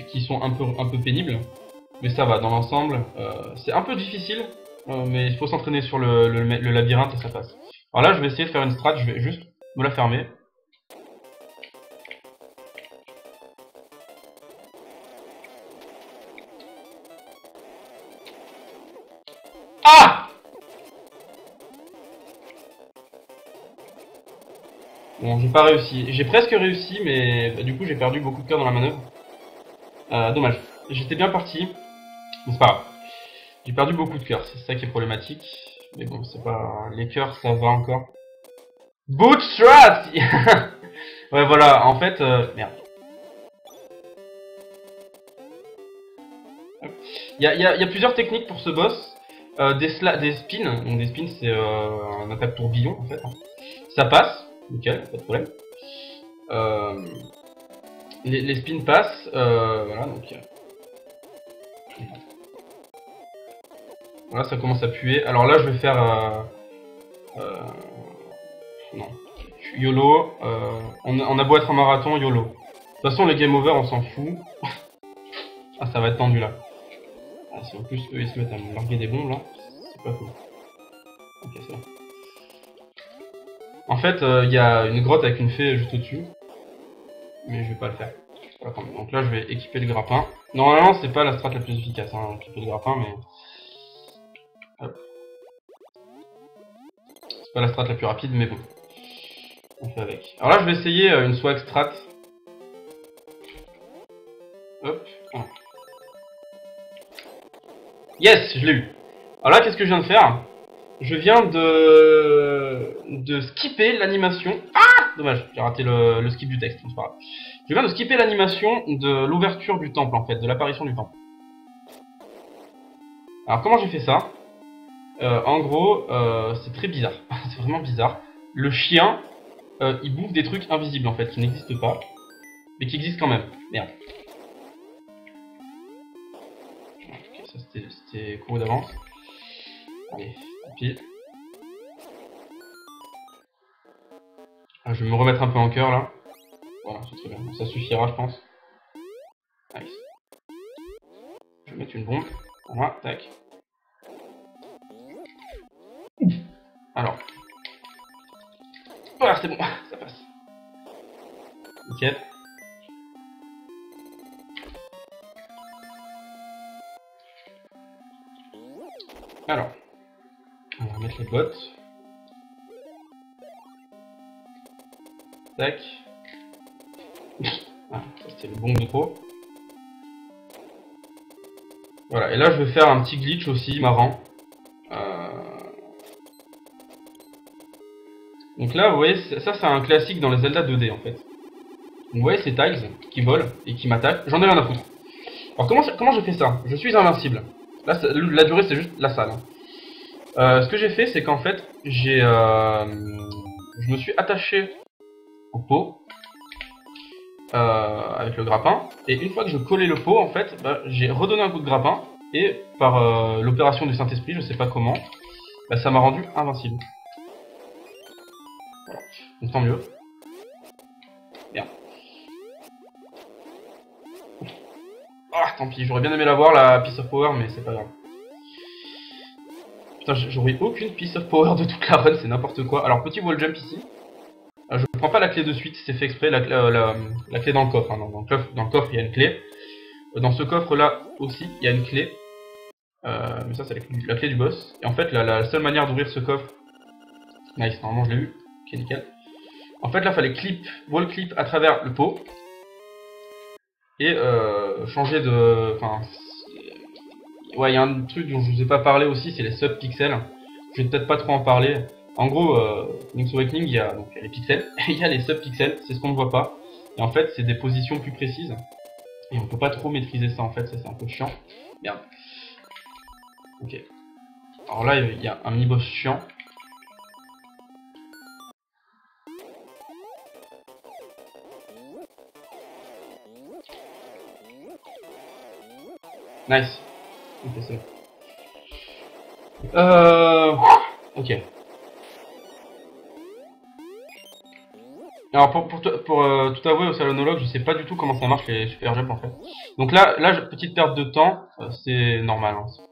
Speaker 1: qui sont un peu pénibles. Mais ça va, dans l'ensemble, c'est un peu difficile, mais il faut s'entraîner sur le labyrinthe et ça passe. Alors là je vais essayer de faire une strat, je vais juste me la fermer. Ah! Bon, j'ai pas réussi. J'ai presque réussi, mais bah, du coup j'ai perdu beaucoup de cœur dans la manœuvre. Dommage. J'étais bien parti, mais c'est pas grave. J'ai perdu beaucoup de cœur, c'est ça qui est problématique. Mais bon, c'est pas... Les cœurs, ça va encore. Bootstrap. Ouais, voilà, en fait... Merde. Il y a plusieurs techniques pour ce boss. Des spins, donc des spins c'est un attaque tourbillon en fait. Ça passe, nickel, pas de problème. Les spins passent, voilà donc. Voilà, ça commence à puer. Alors là je vais faire non. YOLO, on a beau être en marathon, YOLO. De toute façon les game over on s'en fout. Ah ça va être tendu là. Ah, si en plus eux ils se mettent à me larguer des bombes là, c'est pas cool. Ok, c'est bon. En fait, il y a une grotte avec une fée juste au-dessus. Mais je vais pas le faire. Attends, donc là je vais équiper le grappin. Normalement c'est pas la strat la plus efficace, hein, équiper le grappin, mais... Hop. C'est pas la strat la plus rapide, mais bon. On fait avec. Alors là je vais essayer une swag strat. Hop. Ah. Yes, je l'ai eu. Alors là qu'est-ce que je viens de faire? Je viens de skipper l'animation. Ah! Dommage, j'ai raté le skip du texte, c'est pas grave. Je viens de skipper l'animation de l'ouverture du temple en fait, de l'apparition du temple. Alors comment j'ai fait ça? En gros, c'est très bizarre. C'est vraiment bizarre. Le chien, il bouffe des trucs invisibles en fait, qui n'existent pas, mais qui existent quand même. Merde. Ok, ça c'était couru d'avance. Allez, tant pis. Ah, je vais me remettre un peu en cœur là. Voilà, c'est très bien. Ça suffira, je pense. Nice. Je vais mettre une bombe. Voilà, tac. Alors. Voilà, c'est bon, ça passe. Nickel. Alors. On va mettre les bottes. Tac. Ah, c'était le bon micro. Voilà, et là je vais faire un petit glitch aussi marrant. Donc là, vous voyez, ça c'est un classique dans les Zelda 2D en fait. Donc, vous voyez ces tiles qui volent et qui m'attaquent, j'en ai rien à foutre. Alors comment je fais ça? Je suis invincible. Là, la durée c'est juste la salle. Ce que j'ai fait, c'est qu'en fait, je me suis attaché au pot avec le grappin, et une fois que je collais le pot, en fait, bah, j'ai redonné un coup de grappin, et par l'opération du Saint-Esprit, je sais pas comment, bah, ça m'a rendu invincible. Voilà. Donc tant mieux. Bien. Ah, tant pis, j'aurais bien aimé l'avoir, la Piece of Power, mais c'est pas grave. Putain, j'aurais aucune Piece of Power de toute la run, c'est n'importe quoi. Alors, petit wall jump ici. Je prends pas la clé de suite, c'est fait exprès, la clé dans le coffre. Hein. Dans le coffre, il y a une clé. Dans ce coffre là aussi, il y a une clé. Mais ça c'est la clé du boss. Et en fait la seule manière d'ouvrir ce coffre... Nice, normalement je l'ai eu. Ok, nickel. En fait là fallait wall clip à travers le pot. Et changer de... Enfin... Ouais, il y a un truc dont je vous ai pas parlé aussi, c'est les sub-pixels. Je vais peut-être pas trop en parler. En gros, Link's Awakening, il y a donc les pixels, et il y a les sub-pixels, c'est ce qu'on ne voit pas. Et en fait, c'est des positions plus précises. Et on peut pas trop maîtriser ça en fait, ça c'est un peu chiant. Merde. Ok. Alors là, il y a un mini-boss chiant. Nice. Ok, c'est bon. Ok. Alors pour tout avouer au salonologue, je sais pas du tout comment ça marche les super jump en fait. Donc là petite perte de temps, c'est normal. Hein, c'est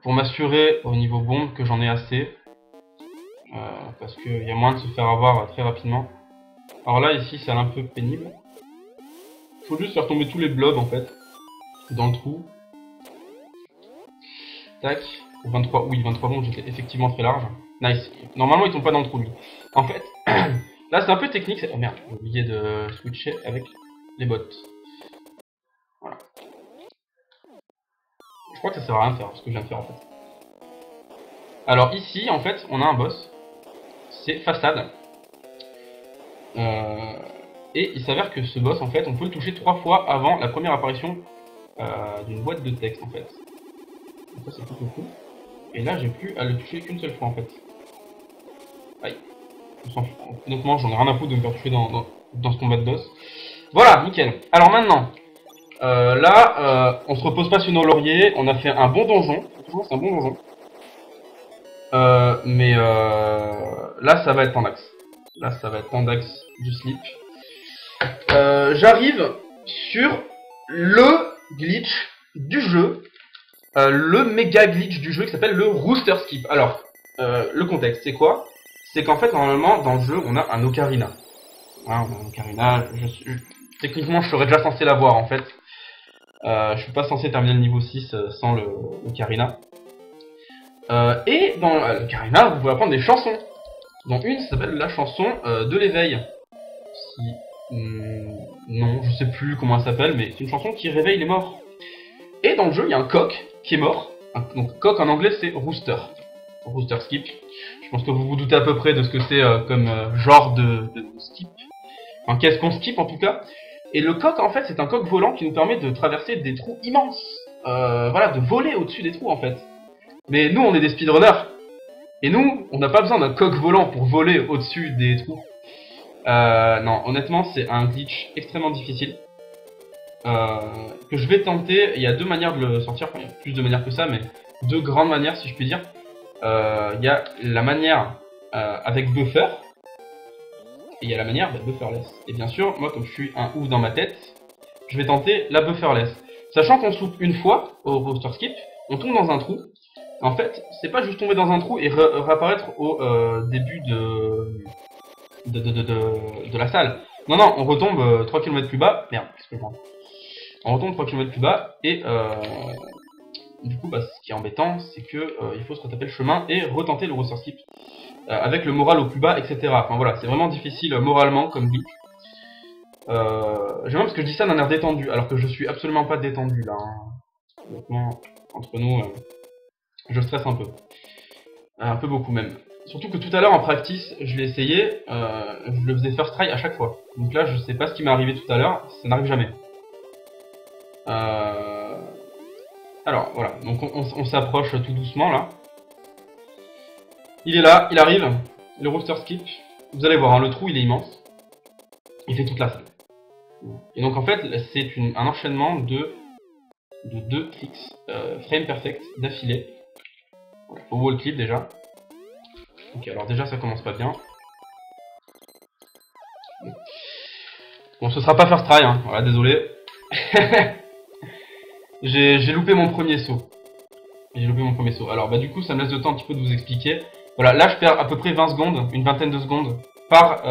Speaker 1: pour m'assurer au niveau bombe que j'en ai assez. Parce qu'il y a moyen de se faire avoir très rapidement. Alors là ici c'est un peu pénible. Faut juste faire tomber tous les blobs en fait. Dans le trou. Tac. 23, oui 23 bombes, j'étais effectivement très large. Nice. Normalement ils tombent pas dans le trou lui. En fait, là c'est un peu technique. Oh merde, j'ai oublié de switcher avec les bots. Voilà. Je crois que ça sert à rien de faire ce que je viens de faire en fait. Alors ici en fait on a un boss. C'est Façade. Et il s'avère que ce boss en fait on peut le toucher 3 fois avant la première apparition d'une boîte de texte en fait. Donc ça c'est plutôt cool. Et là j'ai plus à le toucher qu'une seule fois en fait. Aïe. Honnêtement j'en ai rien à foutre de me faire toucher dans ce combat de boss. Voilà, nickel. Alors maintenant, là on se repose pas sur nos lauriers, on a fait un bon donjon. Franchement c'est un bon donjon. Mais là ça va être en axe. Là ça va être en axe du slip. J'arrive sur le glitch du jeu. Le méga glitch du jeu qui s'appelle le Rooster Skip. Alors, le contexte, c'est quoi? C'est qu'en fait, normalement, dans le jeu, on a un Ocarina. Hein, on a un Ocarina, techniquement, je serais déjà censé l'avoir, en fait. Je suis pas censé terminer le niveau 6 sans le Ocarina. Et dans l'Ocarina, vous pouvez apprendre des chansons. Dont une s'appelle la chanson de l'éveil. Non, je sais plus comment elle s'appelle, mais c'est une chanson qui réveille les morts. Et dans le jeu, il y a un coq qui est mort. Donc coq en anglais c'est rooster. Rooster skip. Je pense que vous vous doutez à peu près de ce que c'est comme genre de skip. Enfin qu'est-ce qu'on skip en tout cas. Et le coq en fait c'est un coq volant qui nous permet de traverser des trous immenses. Voilà, de voler au-dessus des trous en fait. Mais nous on est des speedrunners. Et nous, on n'a pas besoin d'un coq volant pour voler au-dessus des trous. Non, honnêtement c'est un glitch extrêmement difficile. Que je vais tenter. Il y a deux manières de le sortir, enfin, il y a plus de manières que ça, mais deux grandes manières si je puis dire. Il y a la manière avec buffer, et il y a la manière bufferless. Et bien sûr, moi comme je suis un ouf dans ma tête, je vais tenter la bufferless. Sachant qu'on soupe une fois au Rooster Skip, on tombe dans un trou. En fait, c'est pas juste tomber dans un trou et réapparaître au début de la salle. Non, non, on retombe 3 km plus bas. Merde, excuse-moi. On retombe 3 km plus bas et du coup ce qui est embêtant c'est que il faut se retaper le chemin et retenter le Rooster Skip avec le moral au plus bas, etc. Enfin voilà, c'est vraiment difficile moralement comme glitch. J'aime bien parce que je dis ça d'un air détendu alors que je suis absolument pas détendu là. Hein. Honnêtement, entre nous, je stresse un peu. Un peu beaucoup même. Surtout que tout à l'heure en practice, je l'ai essayé, je le faisais first try à chaque fois. Donc là je sais pas ce qui m'est arrivé tout à l'heure, ça n'arrive jamais. Alors voilà, donc on s'approche tout doucement là. Il est là, il arrive, le Rooster Skip. Vous allez voir, hein, le trou il est immense. Il fait toute la salle. Et donc en fait, c'est un enchaînement de 2 clics frame perfect d'affilée. Voilà, au wall clip déjà. Ok, alors déjà ça commence pas bien. Bon, ce sera pas first try, hein. Voilà, désolé. J'ai loupé mon premier saut. Alors du coup ça me laisse le temps un petit peu de vous expliquer. Voilà, là je perds à peu près 20 secondes, une vingtaine de secondes par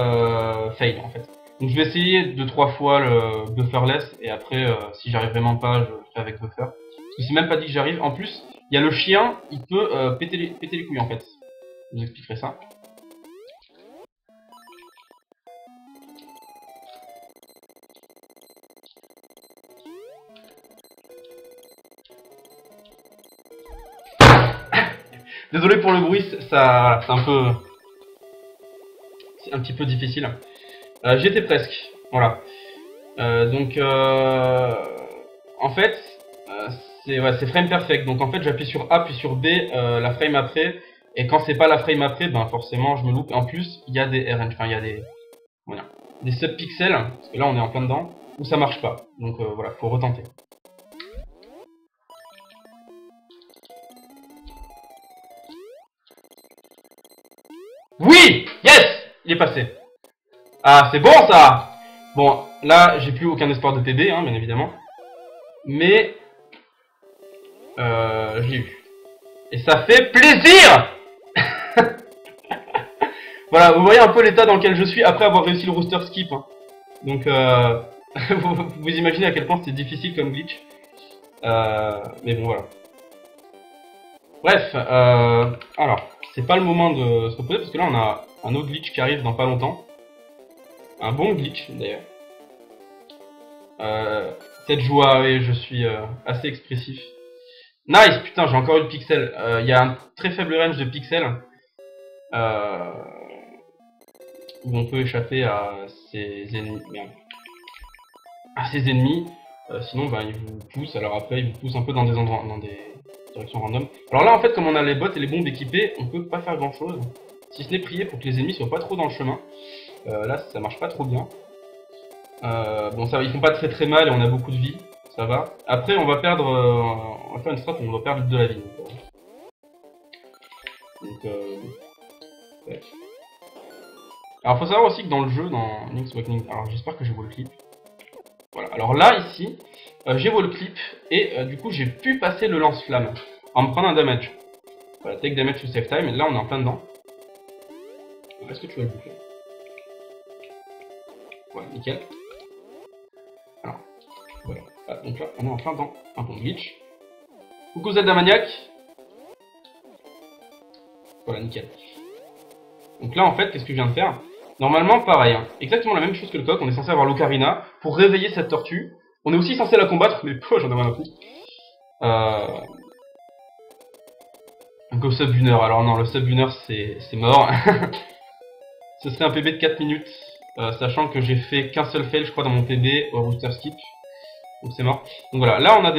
Speaker 1: fail en fait. Donc je vais essayer 2-3 fois le bufferless et après si j'arrive vraiment pas, je ferai avec buffer. Parce que c'est même pas dit que j'arrive. En plus, il y a le chien, il peut péter les couilles en fait. Je vous expliquerai ça. Désolé pour le bruit, ça c'est un petit peu difficile. J'étais presque, voilà. En fait, c'est frame perfect. Donc en fait, j'appuie sur A puis sur B la frame après. Et quand c'est pas la frame après, ben forcément je me loupe. Et en plus, il y a des RN, enfin il y a des subpixels, parce que là on est en plein dedans, où ça marche pas. Donc voilà, faut retenter. Oui! Yes! Il est passé. Ah, c'est bon ça! Bon, là, j'ai plus aucun espoir de PB, hein, bien évidemment. Mais... je l'ai eu. Et ça fait plaisir! Voilà, vous voyez un peu l'état dans lequel je suis après avoir réussi le rooster skip. Hein. Donc, vous imaginez à quel point c'était difficile comme glitch. Mais bon, voilà. Bref, alors, c'est pas le moment de se reposer parce que là, on a un autre glitch qui arrive dans pas longtemps. Un bon glitch, d'ailleurs. Cette joie, et je suis assez expressif. Nice, putain, j'ai encore eu le pixel. Il y a un très faible range de pixels. Où on peut échapper à ses ennemis. Merde. À ses ennemis. Sinon, bah, ils vous poussent. Alors après, ils vous poussent un peu dans des endroits, dans des directions random. Alors là, en fait, comme on a les bots et les bombes équipées, on peut pas faire grand chose. Si ce n'est prier pour que les ennemis soient pas trop dans le chemin. Là, ça marche pas trop bien. Bon, ça va, ils font pas très mal et on a beaucoup de vie. Ça va. Après, on va perdre. On va faire une strat où on va perdre de la vie. Ouais. Alors, faut savoir aussi que dans le jeu, dans Link's Awakening, alors j'espère que j'ai vu le clip. Voilà. Alors là, ici, j'ai vu le clip et du coup, j'ai pu passer le lance-flamme en me prenant un damage. Voilà, take damage to save time. Et là, on est en plein dedans. Est-ce que tu vas le boucler? Voilà, nickel. Alors, voilà. Ah, donc là, on est en plein dedans. Un bon glitch. Coucou Zelda Maniac. Voilà, nickel. Donc là, en fait, qu'est-ce que je viens de faire? Normalement, pareil, hein. Exactement la même chose que le coq. On est censé avoir l'ocarina pour réveiller cette tortue. On est aussi censé la combattre, mais j'en ai rien à foutre. Donc au sub 1 heure. Alors non, le sub 1 heure, c'est mort. Ce serait un PB de 4 minutes. Sachant que j'ai fait qu'un seul fail, je crois, dans mon PB au rooster skip. Donc c'est mort. Donc voilà, là on a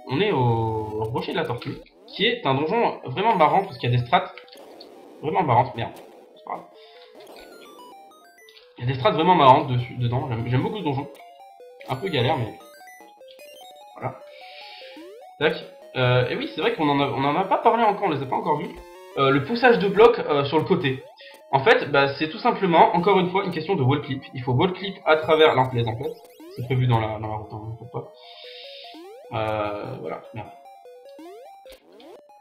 Speaker 1: on est au rocher de la tortue, qui est un donjon vraiment marrant, parce qu'il y a des strats vraiment marrantes. Merde, c'est pas grave. Il y a des strats vraiment marrantes dedans. J'aime beaucoup ce donjon. Un peu galère, mais voilà. Tac. Et oui, c'est vrai qu'on en a pas parlé encore, on les a pas encore vus. Le poussage de blocs sur le côté. En fait, bah, c'est tout simplement, encore une fois, une question de wall clip. Il faut wall clip à travers les emplettes. C'est prévu dans la route, hein, faut pas. Voilà, merde.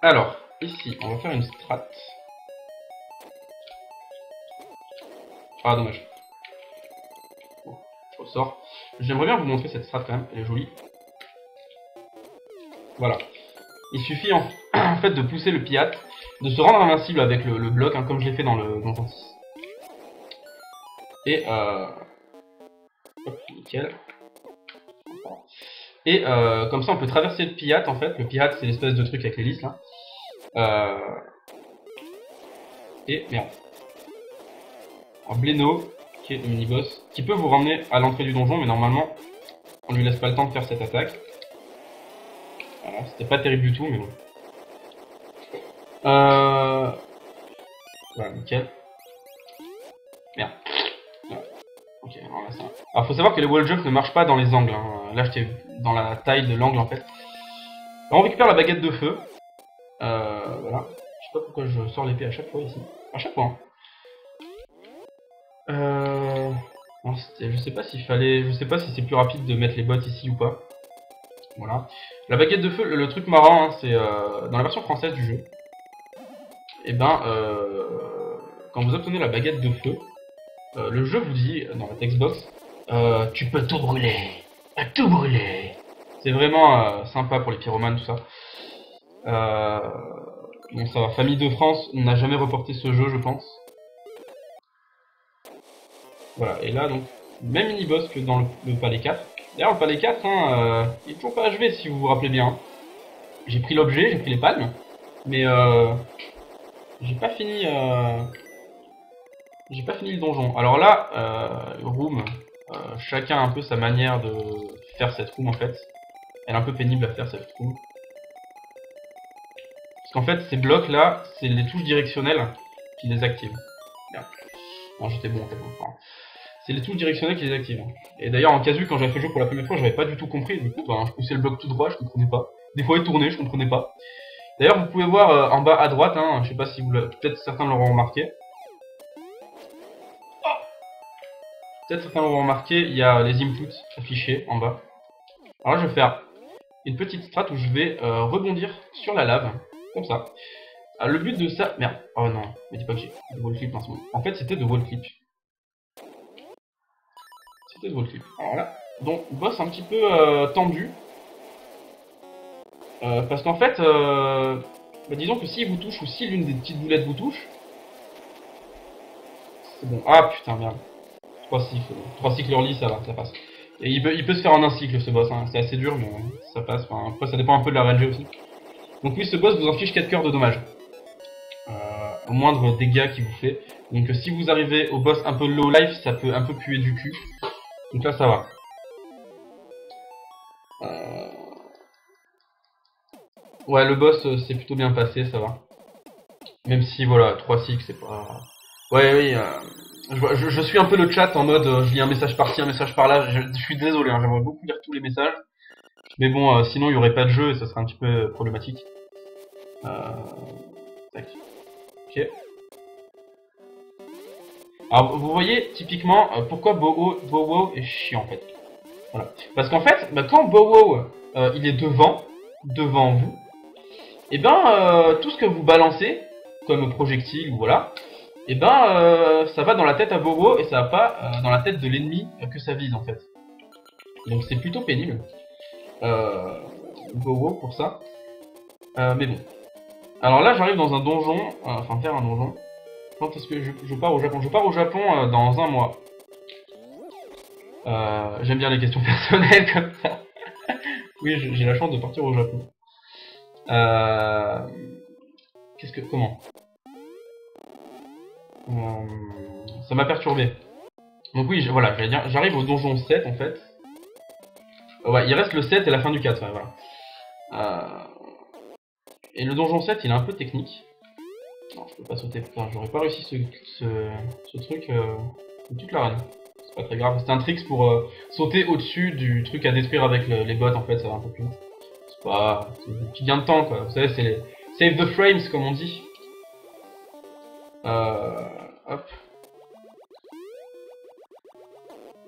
Speaker 1: Alors, ici, on va faire une strat. Ah, dommage. Bon, je ressors. J'aimerais bien vous montrer cette strat quand même, elle est jolie. Voilà. Il suffit en fait de pousser le piat, de se rendre invincible avec le bloc, hein, comme je l'ai fait dans le donjon 6. Et hop, nickel. Et comme ça on peut traverser le piat en fait. Le piat c'est l'espèce de truc avec l'hélice là. Et merde. Alors Bléno, qui est le mini-boss, qui peut vous ramener à l'entrée du donjon, mais normalement on lui laisse pas le temps de faire cette attaque. Voilà, c'était pas terrible du tout, mais bon. Voilà, nickel. Merde. Voilà. Ok, alors là ça. Alors faut savoir que les wall jumps ne marchent pas dans les angles. Hein. Là j'étais dans la taille de l'angle en fait. Alors, on récupère la baguette de feu. Voilà. Je sais pas pourquoi je sors l'épée à chaque fois ici. À chaque fois. Hein. Non, je sais pas s'il fallait. Je sais pas si c'est plus rapide de mettre les bottes ici ou pas. Voilà. La baguette de feu, le truc marrant, hein, c'est dans la version française du jeu. Et ben, quand vous obtenez la baguette de feu, le jeu vous dit, dans la textbox, tu peux tout brûler. Tout brûler. C'est vraiment sympa pour les pyromanes, tout ça. Bon, ça va. Famille de France n'a jamais reporté ce jeu, je pense. Voilà, et là, donc, même mini-boss que dans le palais 4. D'ailleurs, le palais 4, hein, il est toujours pas achevé, si vous vous rappelez bien. J'ai pris l'objet, j'ai pris les palmes, mais j'ai pas fini... J'ai pas fini le donjon. Alors là, room, chacun a un peu sa manière de faire cette room en fait. Elle est un peu pénible à faire cette room. Parce qu'en fait, ces blocs là, c'est les touches directionnelles qui les activent. Bien. Non, j'étais bon en fait. Enfin, c'est les touches directionnelles qui les activent. Et d'ailleurs, en casu, quand j'avais fait le jeu pour la première fois, j'avais pas du tout compris. Du coup, ben, je poussais le bloc tout droit, je comprenais pas. Des fois, il tournait, je comprenais pas. D'ailleurs, vous pouvez voir en bas à droite, hein, je sais pas si vous peut-être certains l'auront remarqué. Peut-être certains l'auront remarqué, il y a les inputs affichés en bas. Alors là, je vais faire une petite strat où je vais rebondir sur la lave, comme ça. Le but de ça... Merde, oh non, me dis pas que j'ai de wall clip en ce moment. En fait, c'était de wall clip. C'était de wall clip. Alors là, donc, boss un petit peu tendu. Parce qu'en fait, bah, disons que s'il vous touche, ou si l'une des petites boulettes vous touche... C'est bon. Ah putain, merde. 3 cycles early, ça va, ça passe. Et il peut se faire en un cycle ce boss, hein. C'est assez dur, mais ça passe. Enfin, après, ça dépend un peu de la RNG aussi. Donc, oui, ce boss vous inflige 4 cœurs de dommages. Au moindre dégât qu'il vous fait. Donc, si vous arrivez au boss un peu low life, ça peut un peu puer du cul. Donc là, ça va. Ouais, le boss c'est plutôt bien passé, ça va. Même si, voilà, 3 cycles, c'est pas. Ouais, oui. Je suis un peu le chat en mode je lis un message par-ci, un message par-là. Je suis désolé, hein, j'aimerais beaucoup lire tous les messages. Mais bon, sinon il n'y aurait pas de jeu et ça serait un petit peu problématique. Tac. Ok. Alors vous voyez typiquement pourquoi Bow-Wow est chiant en fait. Voilà. Parce qu'en fait, bah, quand Bow-Wow il est devant vous, et ben tout ce que vous balancez comme projectile ou voilà, et ben ça va dans la tête à Bow-Wow et ça va pas dans la tête de l'ennemi que ça vise en fait. Donc c'est plutôt pénible. Bow-Wow pour ça. Mais bon. Alors là j'arrive dans un donjon, enfin faire un donjon. Quand est-ce que je pars au Japon? Je pars au Japon dans un mois. J'aime bien les questions personnelles comme ça. Oui, j'ai la chance de partir au Japon. Qu'est-ce que... Comment ça m'a perturbé. Donc oui, voilà, j'allais dire, j'arrive au donjon 7 en fait. Ouais, il reste le 7 et la fin du 4, ouais, voilà. Et le donjon 7, il est un peu technique. Non, je peux pas sauter. Putain, j'aurais pas réussi ce truc toute la run. C'est pas très grave. C'est un trick pour sauter au-dessus du truc à détruire avec les bots, en fait, ça va un peu plus vite. C'est pas... C'est un petit gain de temps, quoi. Vous savez, c'est les... Save the frames, comme on dit. Hop.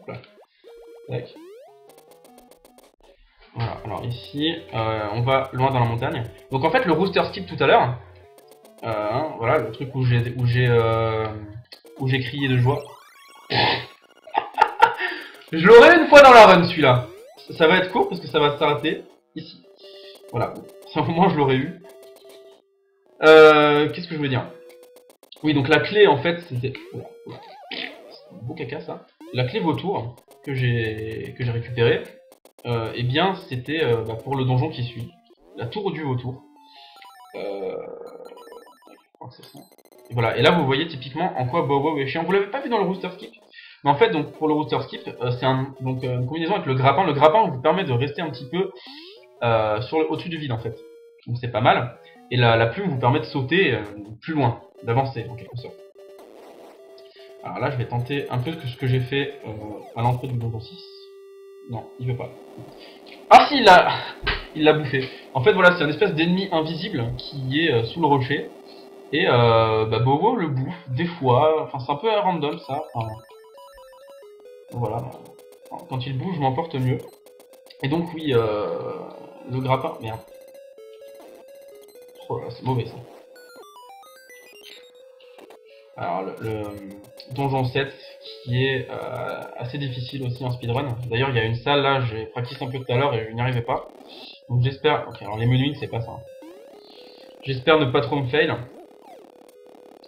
Speaker 1: Voilà. Tac. Voilà, alors ici, on va loin dans la montagne. Donc en fait, le rooster skip tout à l'heure, hein, voilà, le truc où j'ai crié de joie. Je l'aurai une fois dans la run, celui-là. Ça va être court parce que ça va s'arrêter ici. Voilà, c'est un moment je l'aurais eu. Qu'est-ce que je veux dire? Oui, donc la clé en fait, c'était... C'est un beau caca ça. La clé vautour que j'ai récupérée. Eh bien, c'était bah, pour le donjon qui suit, la tour du vautour. Je crois que c'est ça. Et voilà, et là vous voyez typiquement en quoi Bow-Wow est chiant. Vous l'avez pas vu dans le rooster skip, mais en fait, donc pour le rooster skip, c'est une combinaison avec le grappin. Le grappin vous permet de rester un petit peu au-dessus du vide en fait. Donc c'est pas mal. Et la plume vous permet de sauter plus loin, d'avancer en quelque sorte. Alors là, je vais tenter un peu ce que j'ai fait à l'entrée du donjon 6. Non, il veut pas. Ah si, il l'a bouffé. En fait, voilà, c'est un espèce d'ennemi invisible qui est sous le rocher. Et bah, Bow-Wow le bouffe, des fois. Enfin, c'est un peu random, ça. Enfin, voilà. Quand il bouge, je m'en porte mieux. Et donc, oui, le grappin... Merde. Oh là, c'est mauvais, ça. Alors, le donjon 7, qui est assez difficile aussi en speedrun. D'ailleurs, il y a une salle là, j'ai practicé un peu tout à l'heure et je n'y arrivais pas. Donc j'espère... Ok, alors les menus, c'est pas ça. J'espère ne pas trop me fail.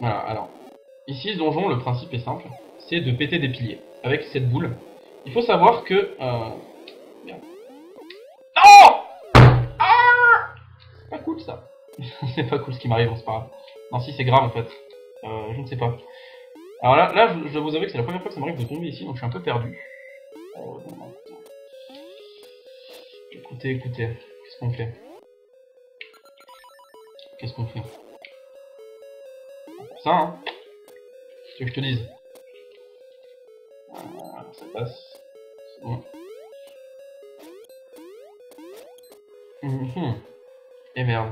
Speaker 1: Voilà, alors... Ici, ce donjon, le principe est simple. C'est de péter des piliers avec cette boule. Il faut savoir que... Merde. Oh ah, c'est pas cool ça. C'est pas cool ce qui m'arrive, c'est pas grave. Non, si, c'est grave en fait. Je ne sais pas. Alors là je dois vous avouer que c'est la première fois que ça m'arrive de tomber ici, donc je suis un peu perdu. Écoutez, qu'est-ce qu'on fait? Qu'est-ce qu'on fait? Ça, hein? C'est ce que je te dise. Ça passe. C'est bon. Et merde.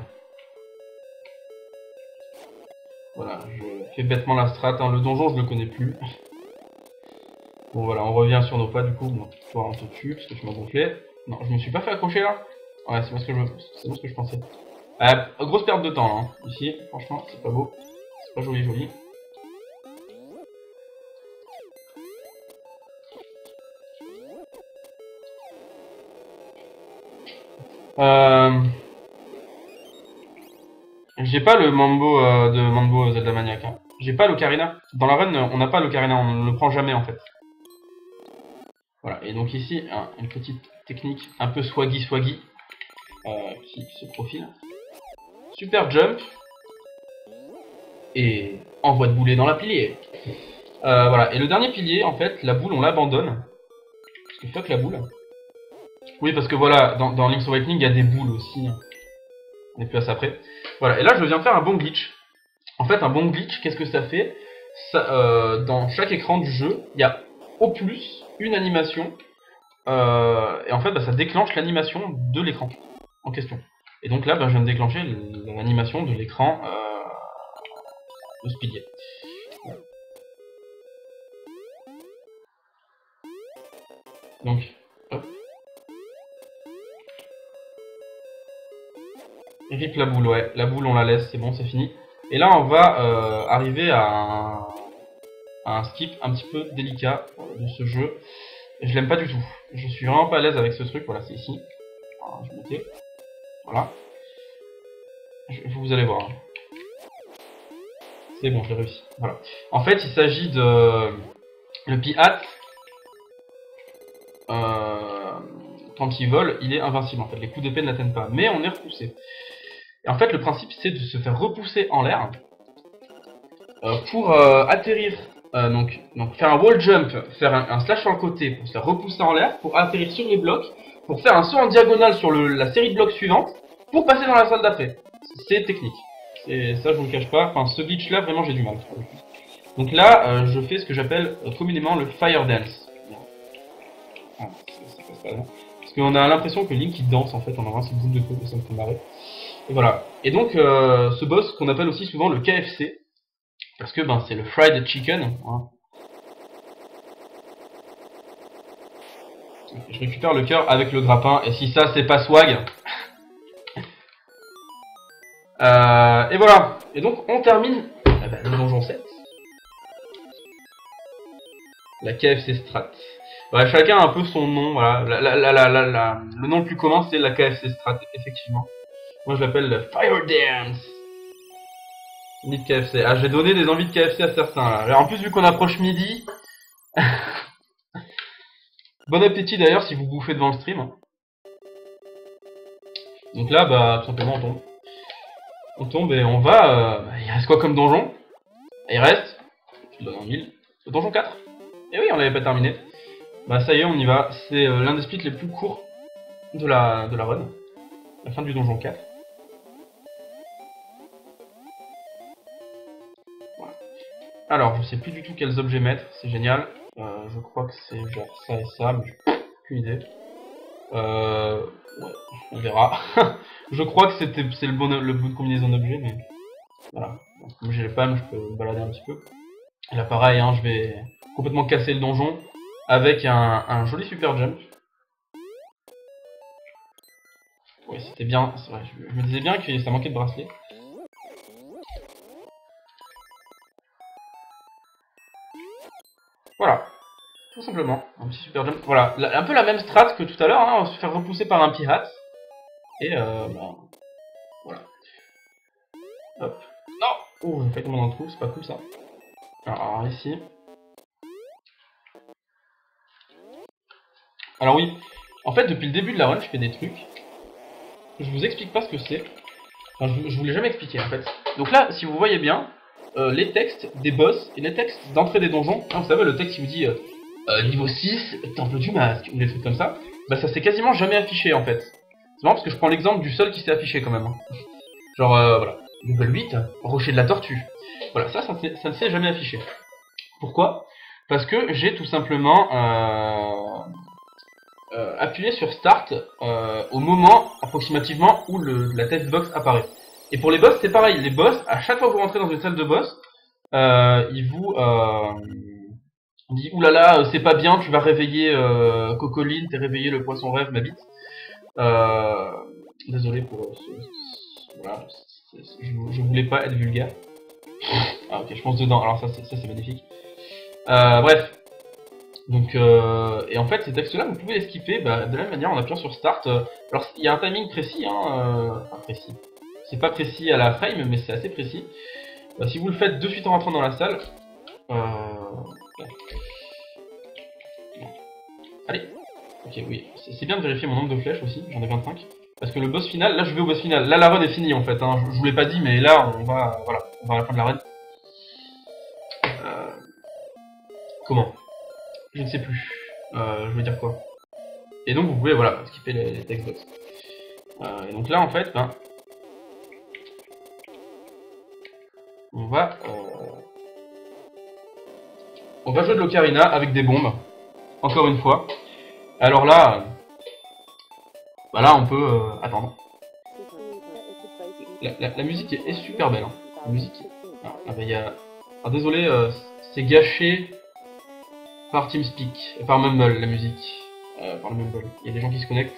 Speaker 1: Voilà, je fais bêtement la strat, hein. Le donjon je le connais plus. Bon voilà, on revient sur nos pas du coup. Bon, toi on te tue parce que tu m'as gonflé. Non, je me suis pas fait accrocher là. Ouais, c'est ce que je pensais. Grosse perte de temps là, hein. Ici, franchement, c'est pas beau. C'est pas joli joli. J'ai pas le Mambo de Mambo Zelda Maniac. Hein. J'ai pas l'Ocarina. Dans la run, on n'a pas l'Ocarina, on ne le prend jamais en fait. Voilà, et donc ici, une petite technique un peu swaggy qui se profile. Super jump. Et envoie de boulet dans la pilier. Voilà, et le dernier pilier, en fait, la boule, on l'abandonne. Parce que fuck la boule. Oui, parce que voilà, dans Link's Awakening, il y a des boules aussi. On est plus à ça après. Voilà, et là, je viens faire un bon glitch. En fait, un bon glitch, qu'est-ce que ça fait ça, dans chaque écran du jeu, il y a au plus une animation. Et en fait, bah, ça déclenche l'animation de l'écran en question. Et donc là, bah, je viens de déclencher l'animation de l'écran de ce pilier. Voilà. Donc, hop. Rip la boule, ouais. La boule, on la laisse, c'est bon, c'est fini. Et là, on va arriver à un skip un petit peu délicat de ce jeu. Et je l'aime pas du tout. Je suis vraiment pas à l'aise avec ce truc. Voilà, c'est ici. Alors, je vais monter. Voilà. Vous allez voir. C'est bon, j'ai réussi. Voilà. En fait, il s'agit de... Le Pihat, quand il vole, il est invincible. En fait, les coups d'épée ne l'atteignent pas. Mais on est repoussé. Et en fait, le principe, c'est de se faire repousser en l'air pour atterrir. Donc faire un wall jump, faire un slash sur le côté pour se faire repousser en l'air, pour atterrir sur les blocs, pour faire un saut en diagonale sur la série de blocs suivante, pour passer dans la salle d'après. C'est technique. Et ça, je vous le cache pas. Enfin, ce glitch là, vraiment, j'ai du mal. Donc là, je fais ce que j'appelle communément le fire dance. Ah, ça passe pas là. Parce qu'on a l'impression que Link il danse en fait en envoyant cette boule de feu, ça me fait marrer. Et voilà. Et donc, ce boss qu'on appelle aussi souvent le KFC, parce que ben, c'est le fried chicken. Hein. Je récupère le cœur avec le grappin, et si ça c'est pas swag. Et voilà. Et donc on termine le donjon 7. La KFC Strat. Ouais, chacun a un peu son nom. Voilà. Le nom le plus commun c'est la KFC Strat, effectivement. Moi je l'appelle le Fire Dance. Ni de KFC. Ah, j'ai donné des envies de KFC à certains là. Alors, en plus vu qu'on approche midi. Bon appétit d'ailleurs si vous bouffez devant le stream. Donc là, bah, tout simplement, on tombe. On tombe et on va... il reste quoi comme donjon? Il reste... Je donne en 1000. Le donjon 4. Et oui, on l'avait pas terminé. Bah ça y est, on y va. C'est l'un des splits les plus courts de la run. La fin du donjon 4. Voilà. Alors, je sais plus du tout quels objets mettre. C'est génial. Je crois que c'est genre ça et ça, mais j'ai aucune idée. Ouais, on verra. Je crois que c'est le bout de combinaison d'objets, mais voilà. Donc, comme j'ai les palmes, je peux me balader un petit peu. Et là, pareil, hein, je vais complètement casser le donjon avec un joli super jump. Ouais, c'était bien. C'est vrai, je me disais bien que ça manquait de bracelet. Voilà, tout simplement. Un petit super jump. Voilà, un peu la même strat que tout à l'heure, hein, on va se faire repousser par un pirate. Et bah, voilà. Hop. Non. Oh, j'ai failli tomber dans le trou, c'est pas cool ça. Alors ici. Alors oui, en fait depuis le début de la run, je fais des trucs. Je vous explique pas ce que c'est. Enfin, je vous l'ai jamais expliqué en fait. Donc là, si vous voyez bien, les textes des boss et les textes d'entrée des donjons, hein, vous savez le texte qui vous dit niveau 6, temple du masque, ou des trucs comme ça, bah ça s'est quasiment jamais affiché en fait. C'est marrant parce que je prends l'exemple du seul qui s'est affiché quand même. Hein. Genre voilà, level 8, rocher de la tortue. Voilà, ça ne s'est jamais affiché. Pourquoi? Parce que j'ai tout simplement appuyé sur Start au moment approximativement où la text box apparaît. Et pour les boss, c'est pareil. Les boss, à chaque fois que vous rentrez dans une salle de boss, ils vous disent oulala, c'est pas bien, tu vas réveiller Cocoline, t'es réveillé le poisson rêve, ma bite. Désolé pour voilà, je voulais pas être vulgaire. Ah ok, je pense dedans, alors ça c'est magnifique. Bref. Donc, et en fait, ces textes-là, vous pouvez les skipper bah, de la même manière en appuyant sur Start. Alors, il y a un timing précis, hein, enfin précis. C'est pas précis à la frame, mais c'est assez précis. Si vous le faites de suite en rentrant dans la salle, allez. Ok, oui, c'est bien de vérifier mon nombre de flèches aussi. J'en ai 25. Parce que le boss final, là, je vais au boss final. Là, la run est finie en fait. Hein. Je vous l'ai pas dit, mais là, on va, voilà, on va à la fin de la run. Comment? Je ne sais plus. Je veux dire quoi? Et donc vous pouvez voilà skipper les text box. Et donc là en fait, ben, on va jouer de l'ocarina avec des bombes. Encore une fois. Alors là, bah là on peut attendre. La musique est super belle. Hein. La musique. Ah bah il y a. Ah, désolé, c'est gâché par TeamSpeak, par Mumble la musique. Par le Mumble. Il y a des gens qui se connectent.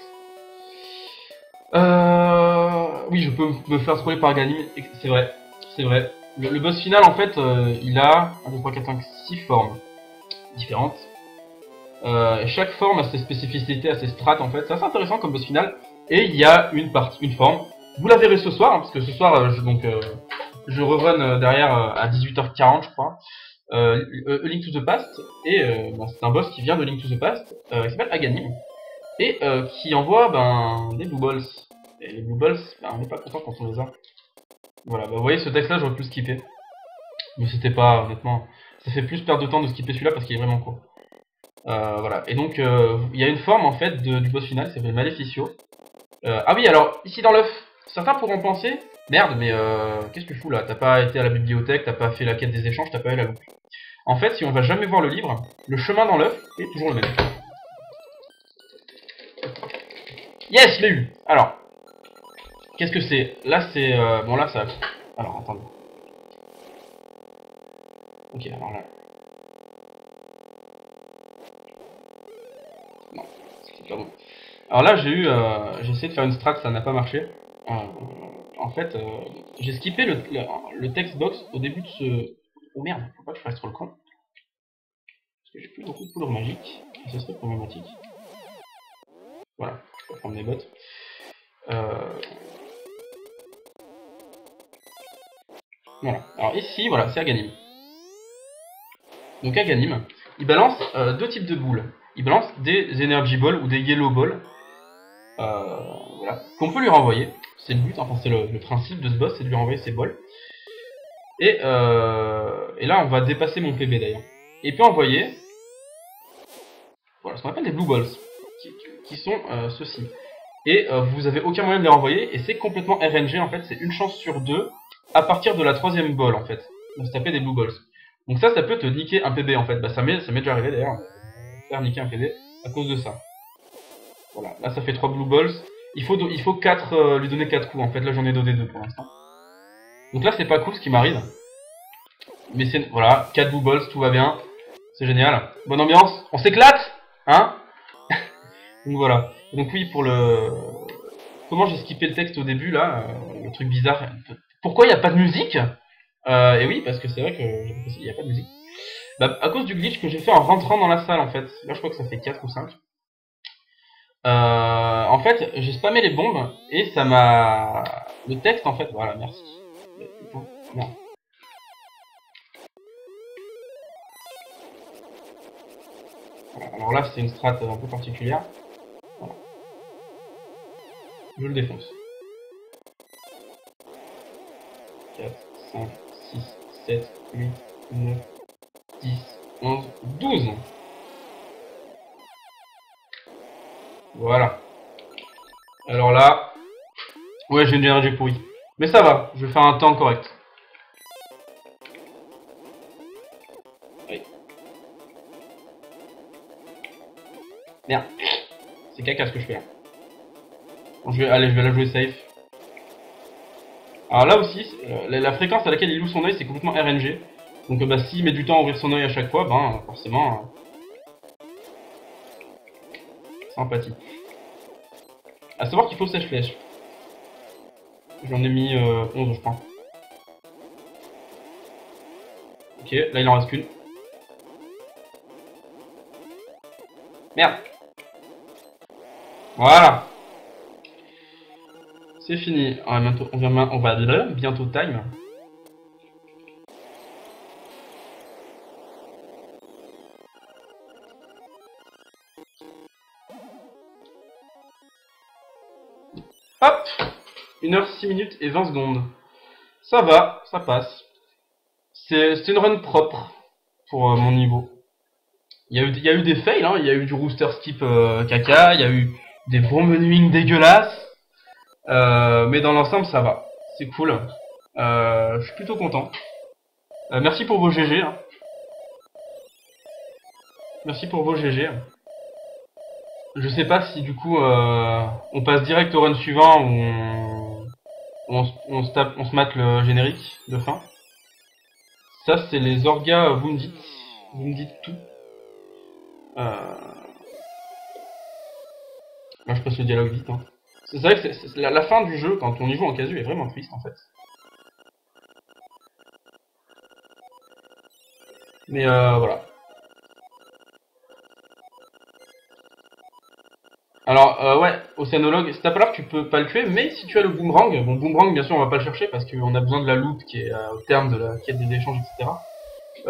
Speaker 1: Oui, je peux me faire scroller par Ganim, c'est vrai, c'est vrai. Le boss final, en fait, il a 1, 2, 3, 4, 5, 6 formes différentes. Et chaque forme a ses spécificités, a ses strates, en fait. C'est assez intéressant comme boss final. Et il y a une forme. Vous la verrez ce soir, hein, parce que ce soir, je rerun derrière à 18h40, je crois. A Link to the Past. Et bah, c'est un boss qui vient de Link to the Past, qui s'appelle Aganim. Et qui envoie des Blue Balls. Et les Blue Balls, on n'est pas content quand on les a. Voilà, vous voyez ce texte là j'aurais pu le skipper. Mais c'était pas, honnêtement, ça fait plus perdre de temps de skipper celui-là parce qu'il est vraiment court. Voilà, et donc il y a une forme en fait du boss final qui s'appelle Maleficio. Ah oui, alors ici dans l'œuf, certains pourront penser, merde, mais qu'est-ce que tu fous là? T'as pas été à la bibliothèque, t'as pas fait la quête des échanges, t'as pas eu la loupe. En fait, si on va jamais voir le livre, le chemin dans l'œuf est toujours le même. Yes, je l'ai eu. Alors, qu'est-ce que c'est? Là, c'est... bon, là, ça... Alors, attendez. Ok, alors là... Non, c'est pas bon. Alors là, j'ai eu... j'ai essayé de faire une strat, ça n'a pas marché. En fait, j'ai skippé le text box au début de ce... Oh merde, faut pas que je fasse trop le con. Parce que j'ai plus beaucoup de poudre magique. Et ça serait problématique. Voilà, je vais prendre mes bottes. Voilà. Alors ici, voilà, c'est Aganim. Donc Aganim, il balance deux types de boules. Il balance des Energy Balls ou des Yellow Balls. Voilà. Qu'on peut lui renvoyer. C'est le but, enfin c'est le principe de ce boss, c'est de lui renvoyer ses balls. Et là, on va dépasser mon PB d'ailleurs. Et puis envoyer... Voilà, ce qu'on appelle des Blue Balls. Qui sont ceux-ci. Et vous avez aucun moyen de les renvoyer. Et c'est complètement RNG en fait, c'est une chance sur deux. À partir de la troisième ball en fait, de se taper des blue balls. Donc ça peut te niquer un PB en fait. Bah ça m'est déjà arrivé d'ailleurs, faire niquer un PB à cause de ça. Voilà, là ça fait 3 blue balls. Il faut 4, lui donner 4 coups en fait. Là j'en ai donné 2 pour l'instant. Donc là c'est pas cool ce qui m'arrive. Mais c'est voilà, 4 blue balls, tout va bien. C'est génial. Bonne ambiance, on s'éclate, hein. Donc voilà. Donc oui pour le... Comment j'ai skippé le texte au début là, le truc bizarre. Pourquoi il n'y a pas de musique? Et oui, parce que c'est vrai qu'il n'y a pas de musique. Bah, à cause du glitch que j'ai fait en rentrant dans la salle, en fait. Là, je crois que ça fait 4 ou 5. En fait, j'ai spammé les bombes et ça m'a... Le texte, en fait, voilà, merci. Non. Voilà, alors là, c'est une strat un peu particulière. Voilà. Je le défonce. 4, 5, 6, 7, 8, 9, 10, 11, 12. Voilà. Alors là... Ouais, j'ai une énergie pourrie. Mais ça va, je vais faire un temps correct. Oui. Merde. C'est caca ce que je fais là. Bon, allez, je vais la jouer safe. Alors là aussi, la fréquence à laquelle il loue son œil, c'est complètement RNG. Donc bah, s'il met du temps à ouvrir son œil à chaque fois, ben forcément... sympathie. À savoir qu'il faut sèche-flèche. J'en ai mis 11, je crois. Ok, là il en reste qu'une. Merde. Voilà. C'est fini. On va bientôt time. Hop, 1h 6 minutes et 20 secondes. Ça va, ça passe. C'est une run propre pour mon niveau. Il y a eu des fails, hein. Il y a eu du rooster skip caca, il y a eu des bons menuing dégueulasses. Mais dans l'ensemble, ça va. C'est cool. Je suis plutôt content. Merci pour vos GG. Hein. Merci pour vos GG. Je sais pas si du coup on passe direct au run suivant ou on se mate le générique de fin. Ça c'est les orgas, vous me dites tout. Là je passe le dialogue vite. Hein. C'est vrai que la fin du jeu quand on y joue en casu est vraiment triste en fait. Mais voilà. Alors, ouais, océanologue, c'est pas là que tu peux pas le tuer, mais si tu as le boomerang, bon, boomerang, bien sûr, on va pas le chercher parce qu'on a besoin de la loot qui est au terme de la quête des échanges, etc.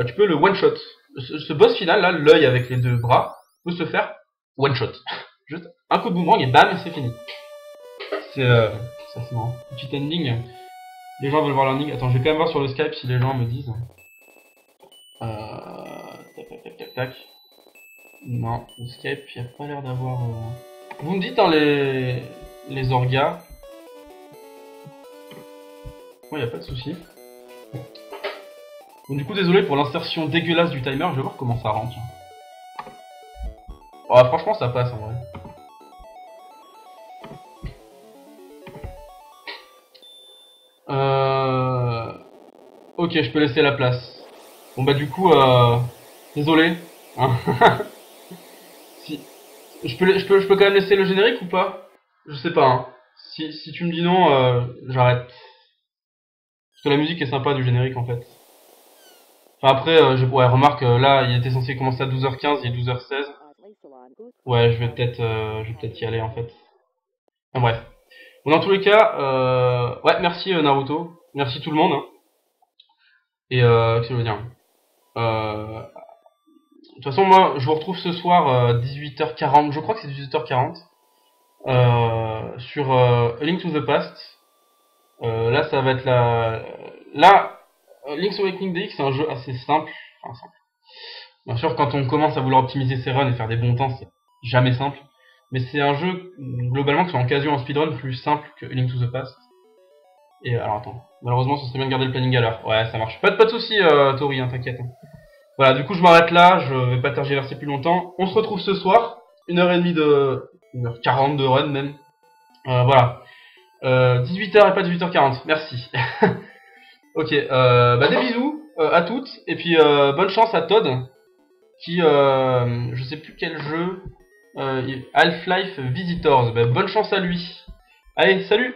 Speaker 1: Tu peux le one-shot. Ce boss final, là, l'œil avec les deux bras, peut se faire one-shot. Juste un coup de boomerang et bam, c'est fini. Ça, c'est marrant. Petit ending. Les gens veulent voir l'ending. Attends, je vais quand même voir sur le Skype si les gens me disent. Tac, tac, tac, tac, tac. Non, le Skype, il n'y a pas l'air d'avoir... Vous me dites, hein, les orgas. Moi, il n'y a pas de souci. Bon, du coup, désolé pour l'insertion dégueulasse du timer. Je vais voir comment ça rentre. Oh, franchement, ça passe en vrai. Ok, je peux laisser la place. Bon, bah, du coup, désolé. Hein. Si... Je peux quand même laisser le générique ou pas? Je sais pas, hein. Si tu me dis non, j'arrête. Parce que la musique est sympa du générique en fait. Enfin après, ouais, remarque, là, il était censé commencer à 12h15, il est 12h16. Ouais, je vais peut-être y aller en fait. Enfin, bref. Bon, dans tous les cas, ouais, merci Naruto. Merci tout le monde. Hein. Et qu'est-ce que je veux dire? De toute façon, moi, je vous retrouve ce soir 18h40. Je crois que c'est 18h40. Sur A Link to the Past. Là, ça va être la... Là, Link's Awakening DX, c'est un jeu assez simple. Enfin, simple. Bien sûr, quand on commence à vouloir optimiser ses runs et faire des bons temps, c'est jamais simple. Mais c'est un jeu, globalement, que ce soit en casu ou en speedrun, plus simple que A Link to the Past. Et alors, attends. Malheureusement, ça serait bien de garder le planning à l'heure. Ouais, ça marche. Pas de soucis, Tori, hein, t'inquiète. Hein. Voilà, du coup, je m'arrête là. Je vais pas tergiverser plus longtemps. On se retrouve ce soir. 1h30 de... 1h40 de run, même. Voilà. 18h et pas 18h40. Merci. Ok, bah des bisous à toutes. Et puis, bonne chance à Todd. Qui, je sais plus quel jeu... Half-Life Visitors. Bah, bonne chance à lui. Allez, salut!